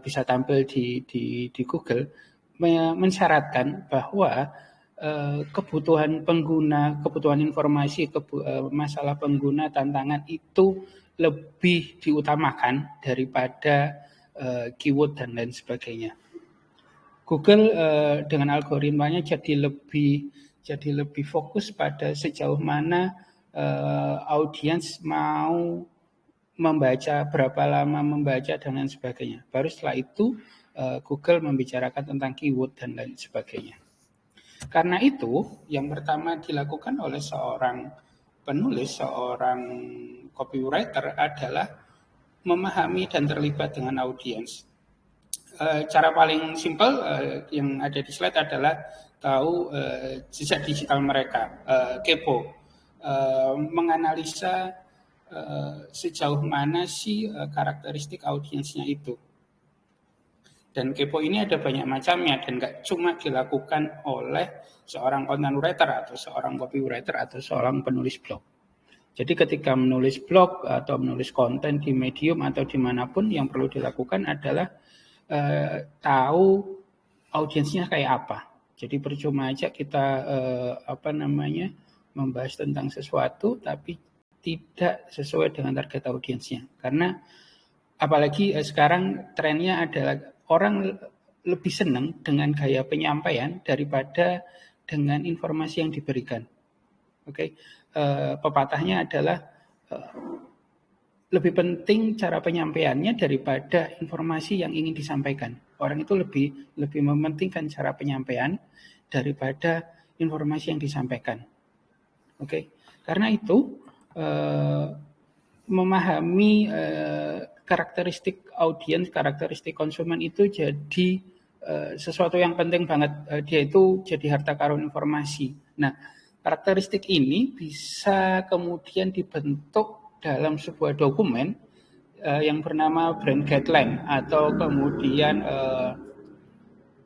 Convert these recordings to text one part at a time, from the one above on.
bisa tampil di Google mensyaratkan bahwa kebutuhan pengguna, kebutuhan informasi, masalah pengguna, tantangan itu lebih diutamakan daripada keyword dan lain sebagainya. Google dengan algoritmanya jadi lebih fokus pada sejauh mana audiens mau membaca, berapa lama membaca dan lain sebagainya. Baru setelah itu Google membicarakan tentang keyword dan lain sebagainya. Karena itu yang pertama dilakukan oleh seorang penulis, seorang copywriter adalah memahami dan terlibat dengan audiens. Cara paling simpel yang ada di slide adalah tahu jejak digital mereka, kepo, menganalisa sejauh mana sih karakteristik audiensnya itu. Dan kepo ini ada banyak macamnya dan nggak cuma dilakukan oleh seorang content writer atau seorang copywriter atau seorang penulis blog. Jadi ketika menulis blog atau menulis konten di Medium atau dimanapun, yang perlu dilakukan adalah tahu audiensnya kayak apa. Jadi percuma aja kita membahas tentang sesuatu tapi tidak sesuai dengan target audiensnya. Karena apalagi sekarang trennya adalah orang lebih senang dengan gaya penyampaian daripada dengan informasi yang diberikan. Oke, pepatahnya adalah lebih penting cara penyampaiannya daripada informasi yang ingin disampaikan. Orang itu lebih mementingkan cara penyampaian daripada informasi yang disampaikan. Oke, karena itu memahami karakteristik audiens, karakteristik konsumen itu jadi sesuatu yang penting banget. Dia itu jadi harta karun informasi. Nah, karakteristik ini bisa kemudian dibentuk dalam sebuah dokumen yang bernama brand guideline atau kemudian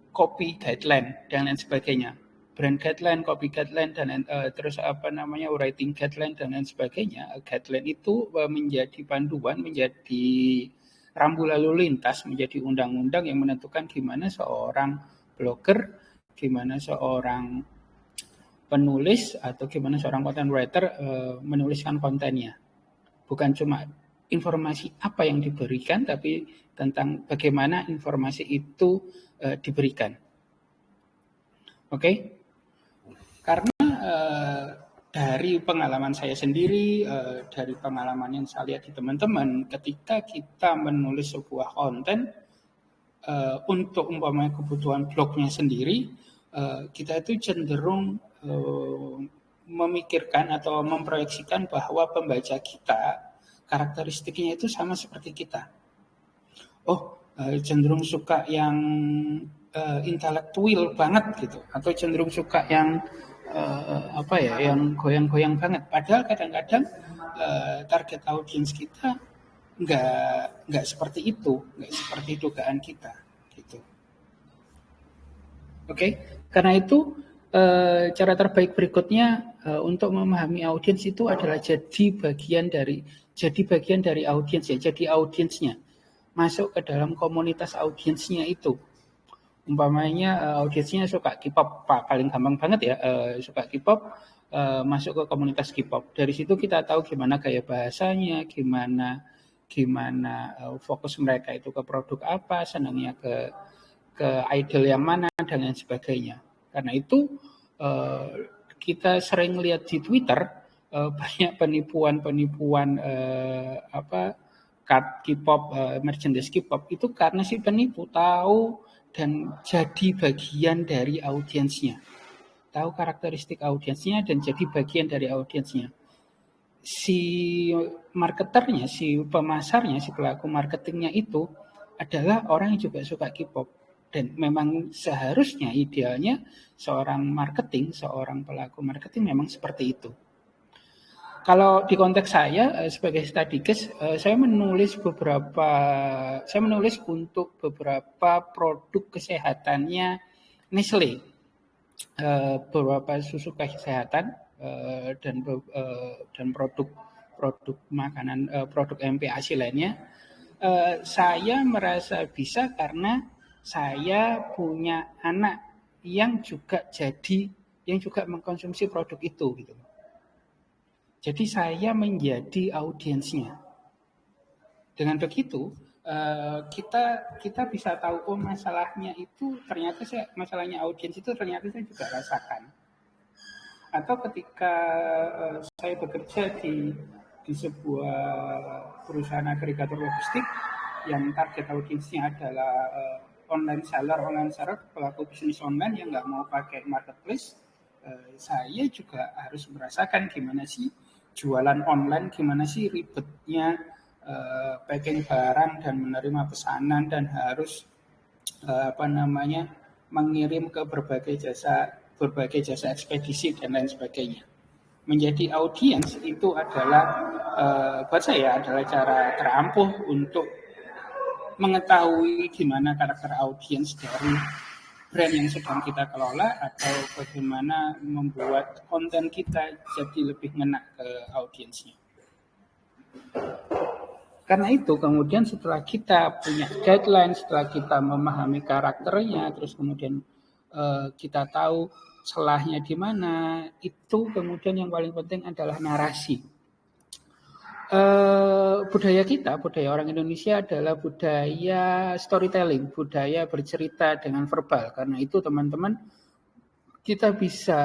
copy guideline dan lain sebagainya. Brand guideline, copy guideline dan terus writing guideline dan lain sebagainya. Guideline itu menjadi panduan, menjadi rambu lalu lintas, menjadi undang-undang yang menentukan gimana seorang blogger, gimana seorang penulis atau gimana seorang content writer menuliskan kontennya. Bukan cuma informasi apa yang diberikan, tapi tentang bagaimana informasi itu diberikan. Oke? Karena dari pengalaman saya sendiri, dari pengalaman yang saya lihat di teman-teman, ketika kita menulis sebuah konten untuk umpamanya kebutuhan blognya sendiri, kita itu cenderung memikirkan atau memproyeksikan bahwa pembaca kita karakteristiknya itu sama seperti kita. Cenderung suka yang intelektual banget gitu, atau cenderung suka yang yang goyang-goyang banget. Padahal kadang-kadang target audiens kita nggak seperti itu, nggak seperti dugaan kita gitu. Oke, karena itu cara terbaik berikutnya untuk memahami audiens itu adalah jadi bagian dari audiens ya, jadi audiensnya, masuk ke dalam komunitas audiensnya itu. Umpamanya audiensnya suka K-pop, paling gampang banget ya, suka K-pop, masuk ke komunitas K-pop. Dari situ kita tahu gimana gaya bahasanya, gimana fokus mereka itu ke produk apa, senangnya ke idol yang mana dan lain sebagainya. Karena itu kita sering lihat di Twitter banyak penipuan K-pop, merchandise K-pop itu karena si penipu tahu dan jadi bagian dari audiensnya. Tahu karakteristik audiensnya dan jadi bagian dari audiensnya. Si marketernya, si pemasarnya, si pelaku marketingnya itu adalah orang yang juga suka K-pop. Dan memang seharusnya idealnya seorang pelaku marketing memang seperti itu. Kalau di konteks saya sebagai study case, saya menulis untuk beberapa produk kesehatannya Nestle, beberapa susu kesehatan dan produk makanan, produk MPASI lainnya. Saya merasa bisa karena saya punya anak yang juga mengkonsumsi produk itu gitu. Jadi saya menjadi audiensnya. Dengan begitu kita bisa tahu masalahnya itu ternyata masalahnya audiens itu ternyata saya juga rasakan. Atau ketika saya bekerja di sebuah perusahaan agregator logistik yang target audiensnya adalah online seller, pelaku bisnis online yang nggak mau pakai marketplace, saya juga harus merasakan gimana sih jualan online, gimana sih ribetnya packing barang dan menerima pesanan dan harus mengirim ke berbagai jasa ekspedisi dan lain sebagainya. Menjadi audiens itu adalah buat saya adalah cara terampuh untuk mengetahui gimana karakter audiens dari brand yang sedang kita kelola atau bagaimana membuat konten kita jadi lebih ngena ke audiensnya. Karena itu kemudian setelah kita punya guideline, setelah kita memahami karakternya, terus kemudian kita tahu celahnya di mana, itu kemudian yang paling penting adalah narasi. Budaya orang Indonesia adalah budaya storytelling, budaya bercerita dengan verbal. Karena itu teman-teman, kita bisa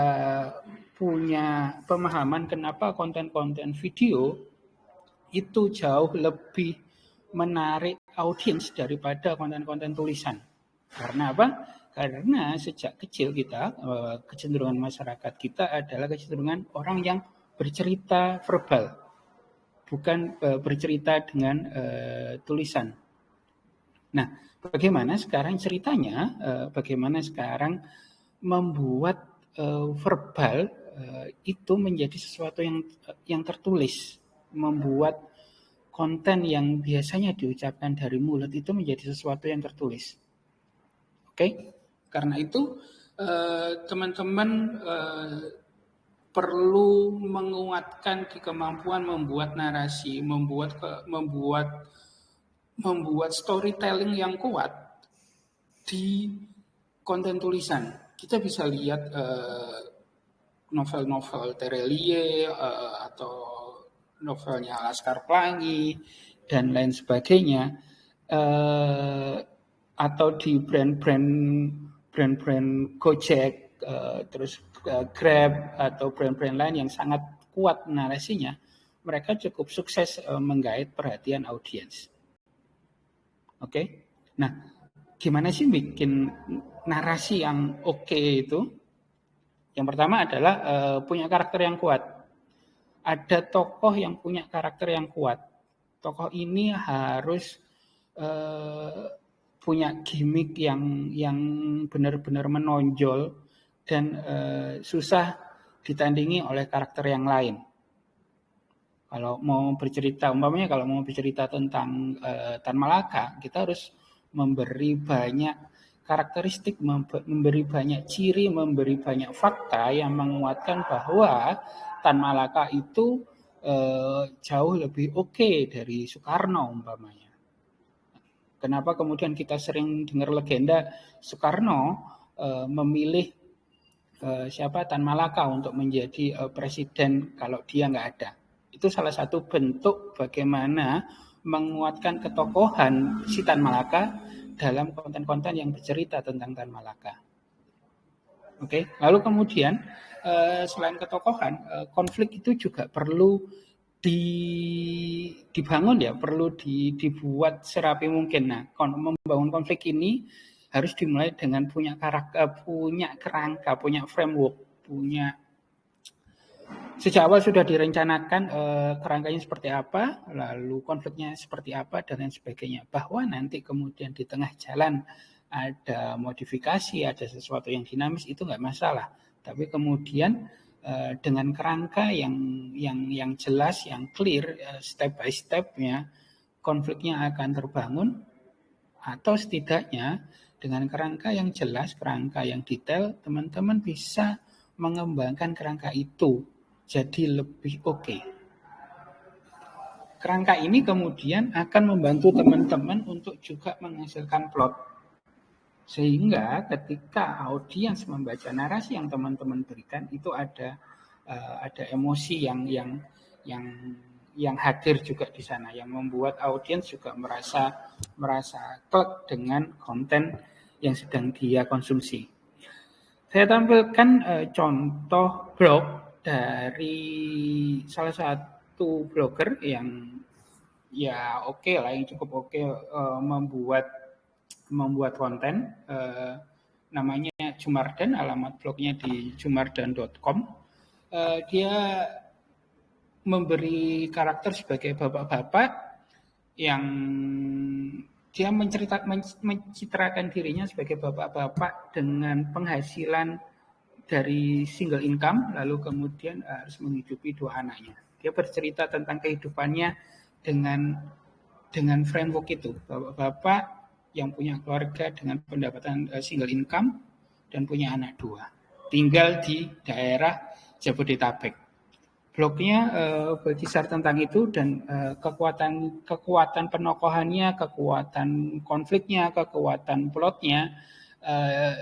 punya pemahaman kenapa konten-konten video itu jauh lebih menarik audiens daripada konten-konten tulisan. Karena apa? Karena sejak kecil kita, kecenderungan masyarakat kita adalah kecenderungan orang yang bercerita verbal, bukan bercerita dengan tulisan. Nah, bagaimana sekarang ceritanya? Bagaimana sekarang membuat verbal itu menjadi sesuatu yang tertulis, membuat konten yang biasanya diucapkan dari mulut itu menjadi sesuatu yang tertulis. Oke? Karena itu teman-teman perlu menguatkan kemampuan membuat narasi, membuat storytelling yang kuat di konten tulisan. Kita bisa lihat novel-novel Terelie atau novelnya Laskar Pelangi dan lain sebagainya, atau di brand-brand Gojek, terus Grab atau brand-brand lain yang sangat kuat narasinya, mereka cukup sukses menggait perhatian audiens. Oke, nah gimana sih bikin narasi yang oke itu? Yang pertama adalah punya karakter yang kuat. Ada tokoh yang punya karakter yang kuat. Tokoh ini harus punya gimmick yang benar-benar menonjol dan susah ditandingi oleh karakter yang lain. Kalau mau bercerita tentang Tan Malaka, kita harus memberi banyak karakteristik, memberi banyak ciri, memberi banyak fakta yang menguatkan bahwa Tan Malaka itu jauh lebih oke dari Soekarno umpamanya. Kenapa kemudian kita sering dengar legenda Soekarno memilih Tan Malaka untuk menjadi presiden kalau dia nggak ada. Itu salah satu bentuk bagaimana menguatkan ketokohan si Tan Malaka dalam konten-konten yang bercerita tentang Tan Malaka. Oke, lalu kemudian selain ketokohan, konflik itu juga perlu dibangun ya, perlu dibuat serapi mungkin. Nah, membangun konflik ini harus dimulai dengan punya karakter, punya kerangka, punya framework, sejak awal sudah direncanakan kerangkanya seperti apa, lalu konfliknya seperti apa, dan lain sebagainya. Bahwa nanti kemudian di tengah jalan ada modifikasi, ada sesuatu yang dinamis, itu nggak masalah. Tapi kemudian dengan kerangka yang jelas, yang clear, step by step-nya, konfliknya akan terbangun, atau setidaknya dengan kerangka yang jelas, kerangka yang detail, teman-teman bisa mengembangkan kerangka itu jadi lebih oke. kerangka ini kemudian akan membantu teman-teman untuk juga menghasilkan plot. Sehingga ketika audiens membaca narasi yang teman-teman berikan itu ada emosi yang hadir juga di sana, yang membuat audiens juga merasa klik dengan konten yang sedang dia konsumsi. Saya tampilkan contoh blog dari salah satu blogger yang ya oke lah, yang cukup oke membuat konten. Namanya Jumardan, alamat blognya di jumardan.com. Dia memberi karakter sebagai bapak-bapak yang dia mencitrakan dirinya sebagai bapak-bapak dengan penghasilan dari single income, lalu kemudian harus menghidupi 2 anaknya. Dia bercerita tentang kehidupannya dengan framework itu, bapak-bapak yang punya keluarga dengan pendapatan single income dan punya anak 2, tinggal di daerah Jabodetabek. Blognya berkisar tentang itu dan kekuatan penokohannya, kekuatan konfliknya, kekuatan plotnya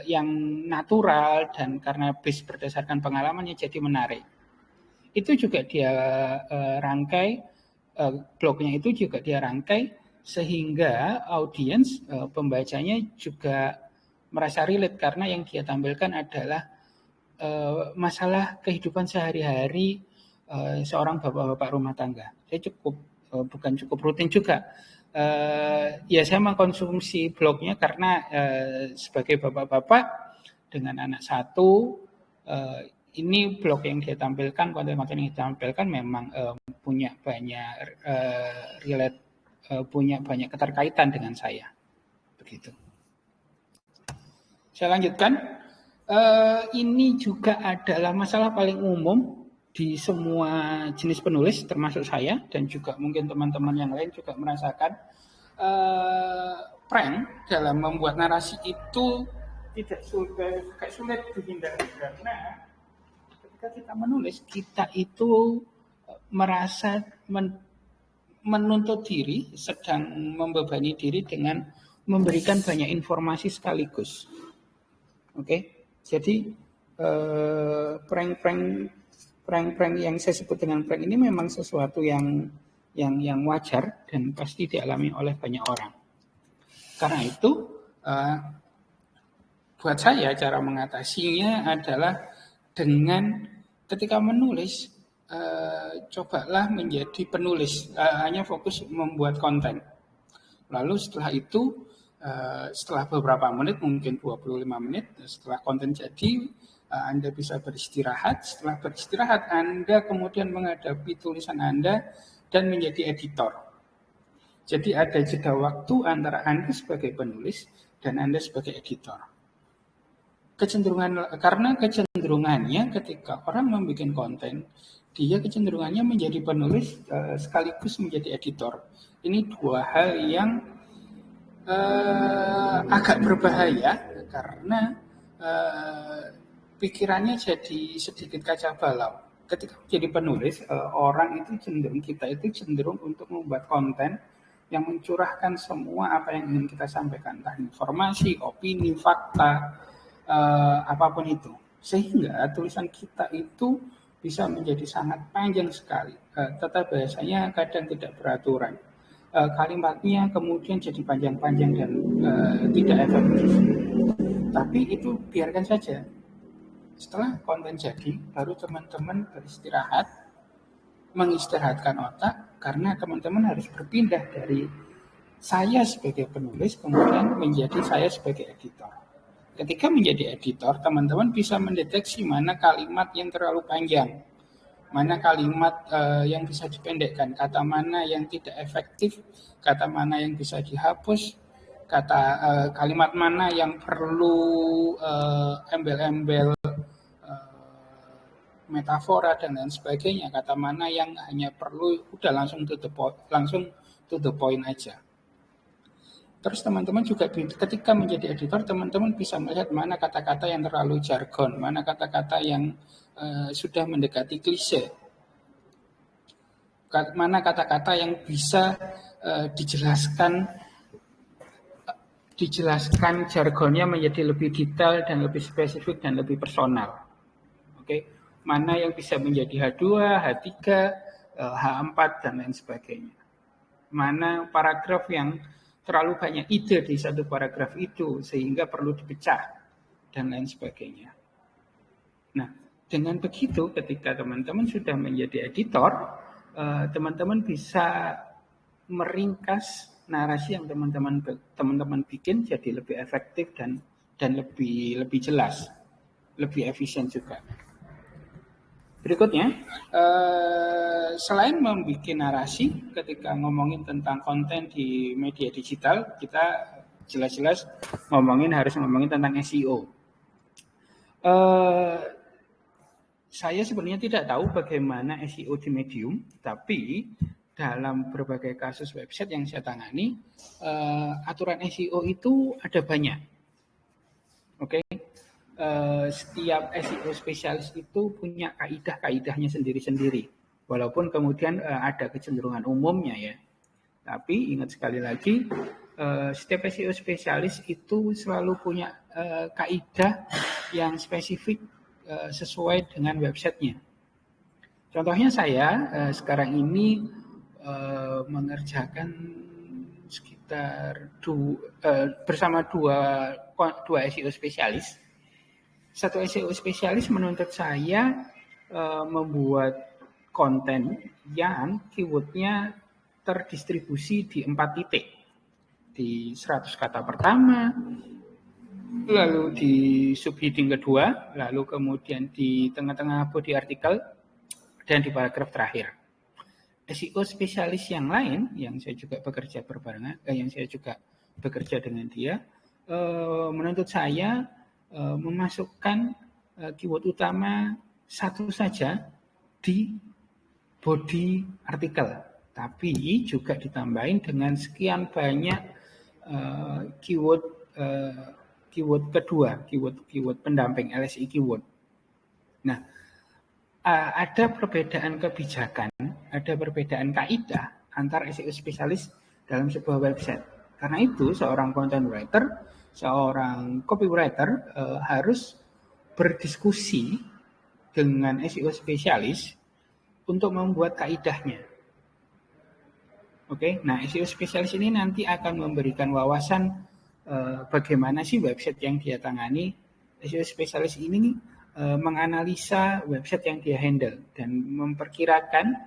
yang natural dan karena base berdasarkan pengalamannya jadi menarik. Itu juga dia rangkai, blognya itu juga dia rangkai sehingga audiens pembacanya juga merasa relate karena yang dia tampilkan adalah masalah kehidupan sehari-hari seorang bapak-bapak rumah tangga. Saya bukan cukup rutin juga. Ya saya mengkonsumsi blognya karena sebagai bapak-bapak dengan anak 1, ini blog yang dia tampilkan, konten-konten yang dia tampilkan memang punya banyak punya banyak keterkaitan dengan saya. Begitu. Saya lanjutkan. Ini juga adalah masalah paling umum di semua jenis penulis, termasuk saya dan juga mungkin teman-teman yang lain juga merasakan prank dalam membuat narasi itu tidak sulit dihindari karena ketika kita menulis kita itu merasa menuntut diri, sedang membebani diri dengan memberikan banyak informasi sekaligus. Oke. Jadi prank yang saya sebut dengan prank ini memang sesuatu yang wajar dan pasti dialami oleh banyak orang. Karena itu buat saya cara mengatasinya adalah dengan ketika menulis cobalah menjadi penulis, hanya fokus membuat konten. Lalu setelah itu setelah beberapa menit, mungkin 25 menit, setelah konten jadi, Anda bisa beristirahat. Setelah beristirahat, Anda kemudian menghadapi tulisan Anda dan menjadi editor. Jadi ada jeda waktu antara Anda sebagai penulis dan Anda sebagai editor. Karena kecenderungannya ketika orang membuat konten, dia kecenderungannya menjadi penulis sekaligus menjadi editor. Ini 2 hal yang agak berbahaya karena pikirannya jadi sedikit kacau balau. Ketika menjadi penulis, kita itu cenderung untuk membuat konten yang mencurahkan semua apa yang ingin kita sampaikan, entah informasi, opini, fakta, apapun itu. Sehingga tulisan kita itu bisa menjadi sangat panjang sekali, tetapi biasanya kadang tidak beraturan. Kalimatnya kemudian jadi panjang-panjang dan tidak efektif. Tapi itu biarkan saja. Setelah konten jadi, baru teman-teman beristirahat, mengistirahatkan otak, karena teman-teman harus berpindah dari saya sebagai penulis, kemudian menjadi saya sebagai editor. Ketika menjadi editor, teman-teman bisa mendeteksi mana kalimat yang terlalu panjang, mana kalimat yang bisa dipendekkan, kata mana yang tidak efektif, kata mana yang bisa dihapus, kalimat mana yang perlu embel-embel metafora dan lain sebagainya, kata mana yang hanya perlu udah langsung to the point aja. Terus teman-teman juga ketika menjadi editor, teman-teman bisa melihat mana kata-kata yang terlalu jargon, mana kata-kata yang sudah mendekati klise. mana kata-kata yang bisa dijelaskan jargonnya menjadi lebih detail dan lebih spesifik dan lebih personal. Oke, mana yang bisa menjadi H2, H3, H4 dan lain sebagainya. Mana paragraf yang terlalu banyak ide di satu paragraf itu sehingga perlu dipecah dan lain sebagainya. Nah, dengan begitu ketika teman-teman sudah menjadi editor, teman-teman bisa meringkas narasi yang teman-teman bikin jadi lebih efektif dan lebih jelas, lebih efisien juga. Berikutnya, selain membuat narasi, ketika ngomongin tentang konten di media digital, kita jelas-jelas harus ngomongin tentang SEO. Saya sebenarnya tidak tahu bagaimana SEO di Medium, tapi dalam berbagai kasus website yang saya tangani, aturan SEO itu ada banyak. Oke, setiap SEO spesialis itu punya kaidah-kaidahnya sendiri-sendiri. Walaupun kemudian ada kecenderungan umumnya ya. Tapi ingat sekali lagi, setiap SEO spesialis itu selalu punya kaidah yang spesifik sesuai dengan websitenya. Contohnya saya sekarang ini mengerjakan sekitar bersama dua SEO spesialis. Satu SEO spesialis menuntut saya membuat konten yang keywordnya terdistribusi di 4 titik. Di 100 kata pertama, lalu di subheading kedua, lalu kemudian di tengah-tengah body artikel, dan di paragraf terakhir. SEO spesialis yang lain yang saya juga bekerja dengan dia menuntut saya memasukkan keyword utama satu saja di body artikel, tapi juga ditambahin dengan sekian banyak keyword kedua, keyword pendamping LSI keyword. Nah, ada perbedaan kebijakan, ada perbedaan kaidah antar SEO spesialis dalam sebuah website. Karena itu seorang content writer, seorang copywriter harus berdiskusi dengan SEO spesialis untuk membuat kaidahnya. Oke, nah SEO spesialis ini nanti akan memberikan wawasan bagaimana sih website yang dia tangani. SEO spesialis ini menganalisa website yang dia handle dan memperkirakan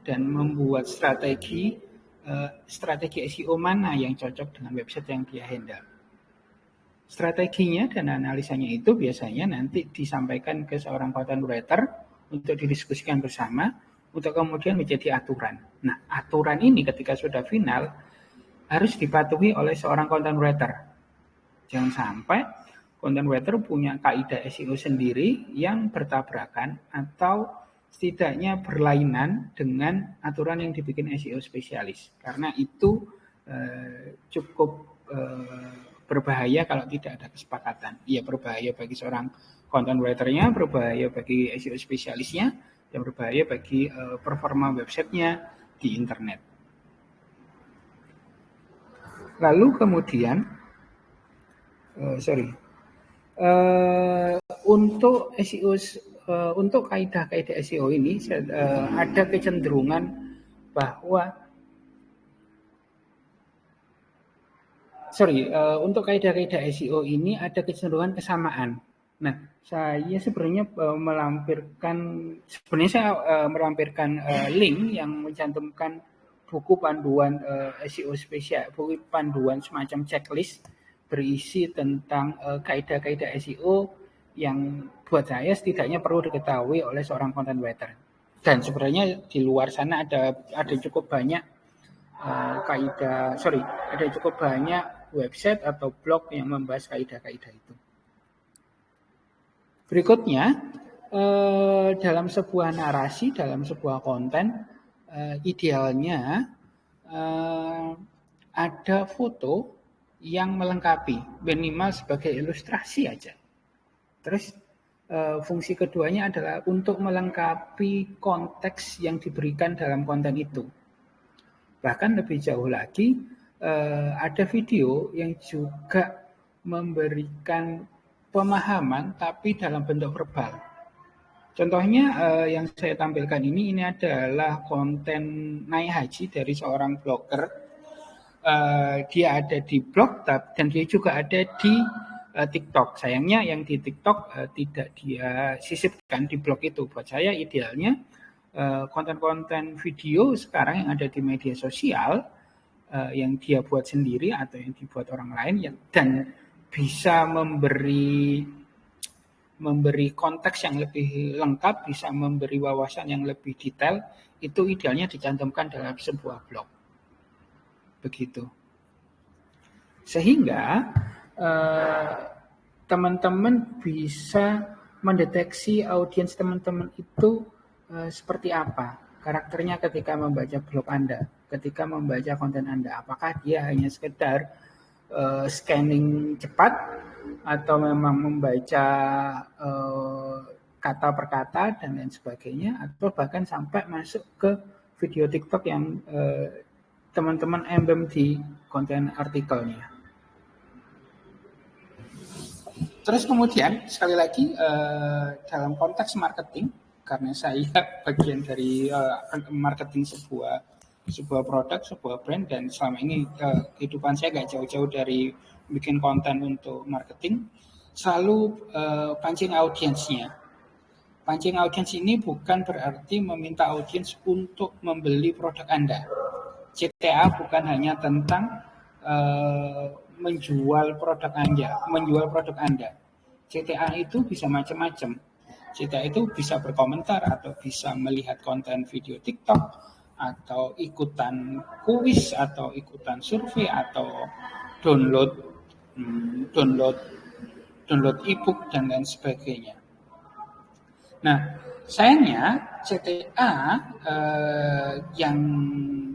dan membuat strategi SEO mana yang cocok dengan website yang dia handle. Strateginya dan analisanya itu biasanya nanti disampaikan ke seorang content writer untuk didiskusikan bersama untuk kemudian menjadi aturan. Nah, aturan ini ketika sudah final harus dipatuhi oleh seorang content writer. Jangan sampai content writer punya kaidah SEO sendiri yang bertabrakan atau setidaknya berlainan dengan aturan yang dibikin SEO spesialis. Karena itu cukup berbahaya kalau tidak ada kesepakatan. Ya, berbahaya bagi seorang content writer-nya, berbahaya bagi SEO spesialisnya, dan berbahaya bagi performa websitenya di internet. Lalu kemudian, untuk SEO, untuk kaidah-kaidah SEO ini ada kecenderungan bahwa untuk kaidah-kaidah SEO ini ada kecenderungan kesamaan. Nah, saya sebenarnya melampirkan link yang mencantumkan buku panduan SEO spesial, buku panduan semacam checklist berisi tentang kaidah-kaidah SEO yang buat saya setidaknya perlu diketahui oleh seorang content writer. Dan sebenarnya di luar sana ada cukup banyak ada cukup banyak website atau blog yang membahas kaidah-kaidah itu. Berikutnya, dalam sebuah narasi, dalam sebuah konten, idealnya ada foto yang melengkapi, minimal sebagai ilustrasi aja. Terus fungsi keduanya adalah untuk melengkapi konteks yang diberikan dalam konten itu. Bahkan lebih jauh lagi, ada video yang juga memberikan pemahaman tapi dalam bentuk verbal. Contohnya yang saya tampilkan ini adalah konten naik haji dari seorang blogger. Dia ada di blog dan dia juga ada di TikTok. Sayangnya yang di TikTok tidak dia sisipkan di blog itu. Buat saya idealnya konten-konten video sekarang yang ada di media sosial yang dia buat sendiri atau yang dibuat orang lain dan bisa memberi konteks yang lebih lengkap, bisa memberi wawasan yang lebih detail, itu idealnya dicantumkan dalam sebuah blog. Begitu. Sehingga teman-teman bisa mendeteksi audiens teman-teman itu seperti apa karakternya ketika membaca blog Anda, ketika membaca konten Anda. Apakah dia hanya sekedar scanning cepat atau memang membaca kata per kata dan lain sebagainya, atau bahkan sampai masuk ke video TikTok yang teman-teman embed di konten artikelnya. Terus kemudian sekali lagi dalam konteks marketing, karena saya bagian dari marketing sebuah produk, sebuah brand, dan selama ini kehidupan saya gak jauh-jauh dari bikin konten untuk marketing, selalu pancing audiensnya. Pancing audiens ini bukan berarti meminta audiens untuk membeli produk Anda. CTA bukan hanya tentang menjual produk Anda. CTA itu bisa macam-macam. CTA itu bisa berkomentar atau bisa melihat konten video TikTok atau ikutan kuis atau ikutan survei atau download e-book dan lain sebagainya. Nah, sayangnya CTA yang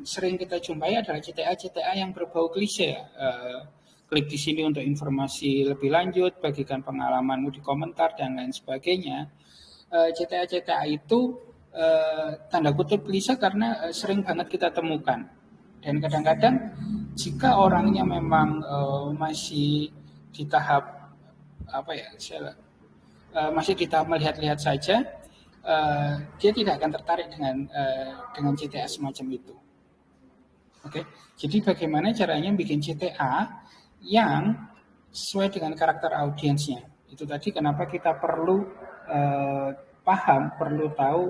sering kita jumpai adalah CTA yang berbau klise. Klik di sini untuk informasi lebih lanjut, bagikan pengalamanmu di komentar dan lain sebagainya. CTA itu tanda kutip klise karena sering banget kita temukan. Dan kadang-kadang jika orangnya memang masih di tahap masih di tahap melihat-lihat saja, dia tidak akan tertarik dengan CTA semacam itu. Oke, jadi bagaimana caranya bikin CTA yang sesuai dengan karakter audiensnya? Itu tadi kenapa kita perlu perlu tahu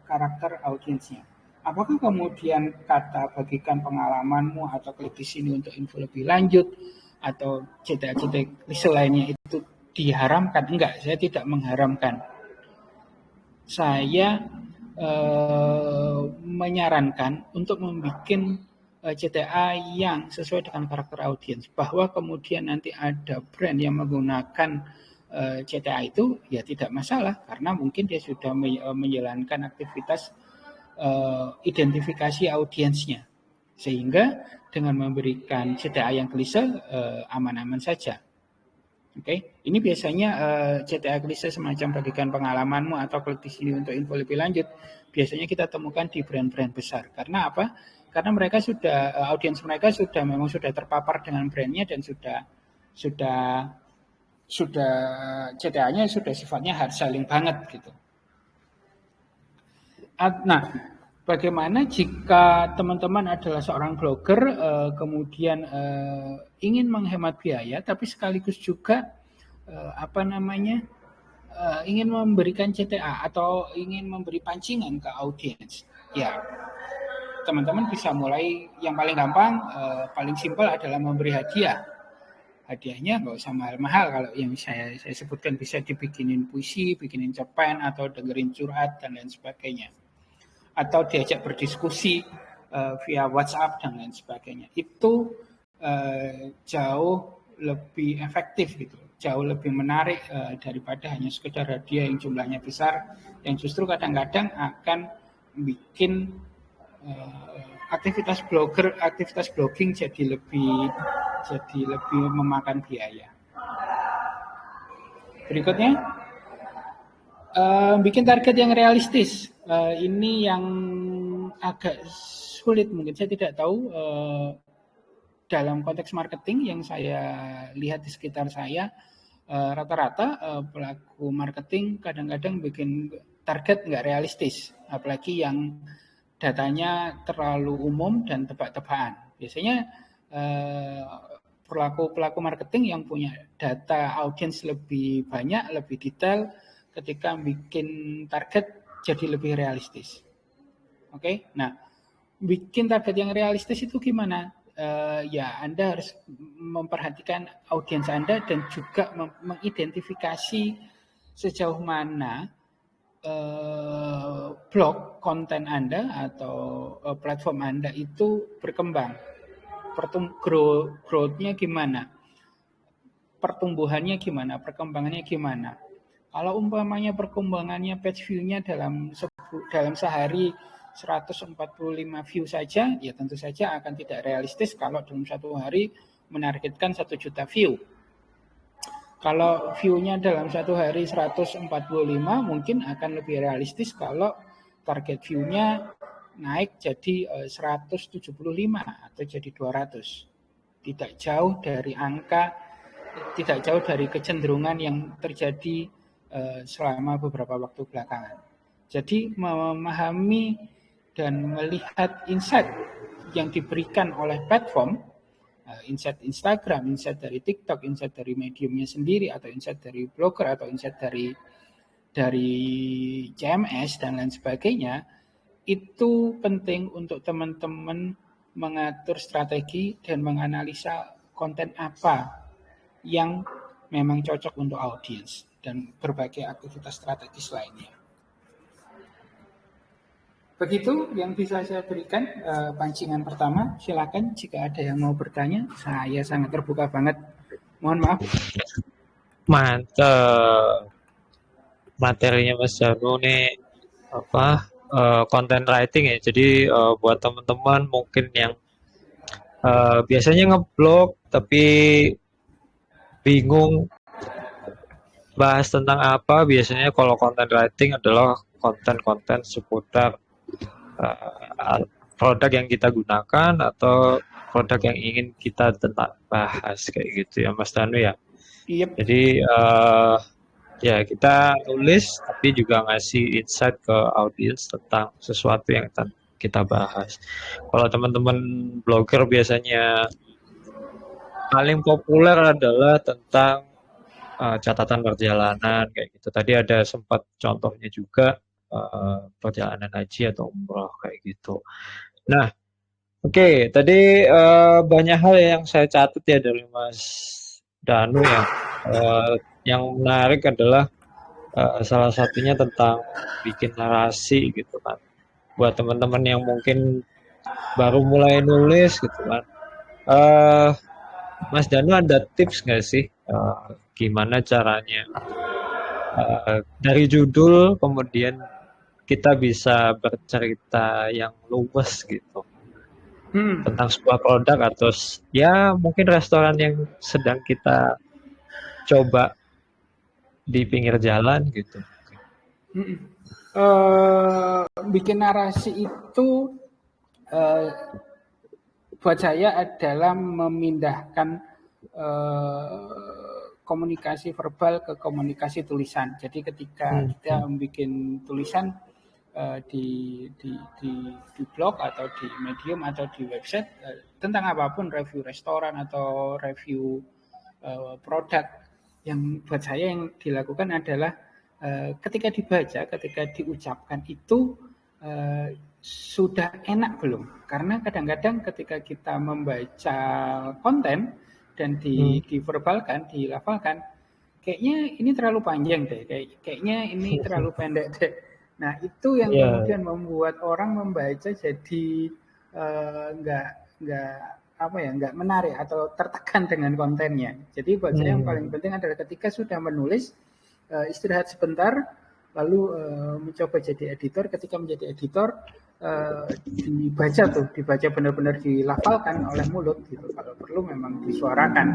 karakter audiensnya. Apakah kemudian kata bagikan pengalamanmu atau klik di sini untuk info lebih lanjut atau CTA-CTA lainnya itu diharamkan? Enggak, saya tidak mengharamkan. Saya menyarankan untuk membuat CTA yang sesuai dengan karakter audiens, bahwa kemudian nanti ada brand yang menggunakan CTA itu ya tidak masalah, karena mungkin dia sudah menjalankan aktivitas identifikasi audiensnya, sehingga dengan memberikan CTA yang klise aman-aman saja. Oke, ini biasanya CTA klise semacam bagikan pengalamanmu atau klik di sini untuk info lebih lanjut. Biasanya kita temukan di brand-brand besar. Karena apa? Karena mereka audiens mereka memang sudah terpapar dengan brandnya dan sudah CTA-nya sudah sifatnya hard selling banget gitu. Nah, bagaimana jika teman-teman adalah seorang blogger kemudian ingin menghemat biaya tapi sekaligus juga ingin memberikan CTA atau ingin memberi pancingan ke audiens? Ya, teman-teman bisa mulai yang paling gampang, paling simpel adalah memberi hadiah. Hadiahnya nggak usah mahal-mahal. Kalau yang saya sebutkan bisa dibikinin puisi, bikinin cerpen, atau dengerin curhat dan lain sebagainya. Atau diajak berdiskusi via WhatsApp dan lain sebagainya. Itu jauh lebih efektif gitu, jauh lebih menarik daripada hanya sekedar hadiah yang jumlahnya besar, yang justru kadang-kadang akan bikin aktivitas blogging jadi lebih memakan biaya. Berikutnya, Bikin target yang realistis. Ini yang agak sulit mungkin. Saya tidak tahu dalam konteks marketing yang saya lihat di sekitar saya, rata-rata pelaku marketing kadang-kadang bikin target nggak realistis. Apalagi yang datanya terlalu umum dan tebak-tebakan. Biasanya pelaku marketing yang punya data audiens lebih banyak, lebih detail, ketika bikin target jadi lebih realistis. Oke, nah bikin target yang realistis itu gimana? Ya Anda harus memperhatikan audiens Anda dan juga mengidentifikasi sejauh mana blog konten Anda atau platform Anda itu berkembang. Growth-nya gimana? Pertumbuhannya gimana? Perkembangannya gimana? Kalau umpamanya perkembangannya page view-nya dalam sehari 145 view saja, ya tentu saja akan tidak realistis kalau dalam satu hari menargetkan 1 juta view. Kalau view-nya dalam satu hari 145, mungkin akan lebih realistis kalau target view-nya naik jadi 175 atau jadi 200. Tidak jauh dari angka, tidak jauh dari kecenderungan yang terjadi selama beberapa waktu belakangan. Jadi memahami dan melihat insight yang diberikan oleh platform, insight Instagram, insight dari TikTok, insight dari mediumnya sendiri, atau insight dari blogger, atau insight dari CMS dan lain sebagainya, itu penting untuk teman-teman mengatur strategi dan menganalisa konten apa yang memang cocok untuk audiens dan berbagai aktivitas strategis lainnya. Begitu yang bisa saya berikan pancingan pertama. Silakan jika ada yang mau bertanya. Saya sangat terbuka banget. Mohon maaf. Mantap. Materinya Mas Janu nih content writing ya. Jadi buat teman-teman mungkin yang biasanya ngeblog tapi bingung bahas tentang apa, biasanya kalau content writing adalah konten-konten seputar produk yang kita gunakan atau produk yang ingin kita bahas kayak gitu ya Mas Danu ya. Yep. Jadi ya kita tulis tapi juga ngasih insight ke audiens tentang sesuatu yang kita bahas. Kalau teman-teman blogger biasanya paling populer adalah tentang catatan perjalanan kayak gitu. Tadi ada sempat contohnya juga perjalanan haji atau umroh kayak gitu. Nah, oke, tadi banyak hal yang saya catat ya dari Mas Danu ya. Yang menarik adalah salah satunya tentang bikin narasi gitu kan. Buat teman-teman yang mungkin baru mulai nulis gitu kan. Mas Danu ada tips nggak sih gimana caranya dari judul kemudian kita bisa bercerita yang luwes gitu tentang sebuah produk atau ya mungkin restoran yang sedang kita coba di pinggir jalan gitu. Bikin narasi itu buat saya adalah memindahkan komunikasi verbal ke komunikasi tulisan. Jadi ketika kita membuat tulisan di blog atau di medium atau di website tentang apapun, review restoran atau review produk, yang buat saya yang dilakukan adalah ketika dibaca, ketika diucapkan itu sudah enak belum? Karena kadang-kadang ketika kita membaca konten dan diverbalkan, dilafalkan, kayaknya ini terlalu panjang deh, kayaknya ini terlalu pendek deh. Nah itu yang kemudian membuat orang membaca jadi nggak menarik atau tertekan dengan kontennya. Jadi buat saya yang paling penting adalah ketika sudah menulis, istirahat sebentar, lalu mencoba jadi editor. Ketika menjadi editor, dibaca benar-benar dilafalkan oleh mulut gitu. Kalau perlu memang disuarakan,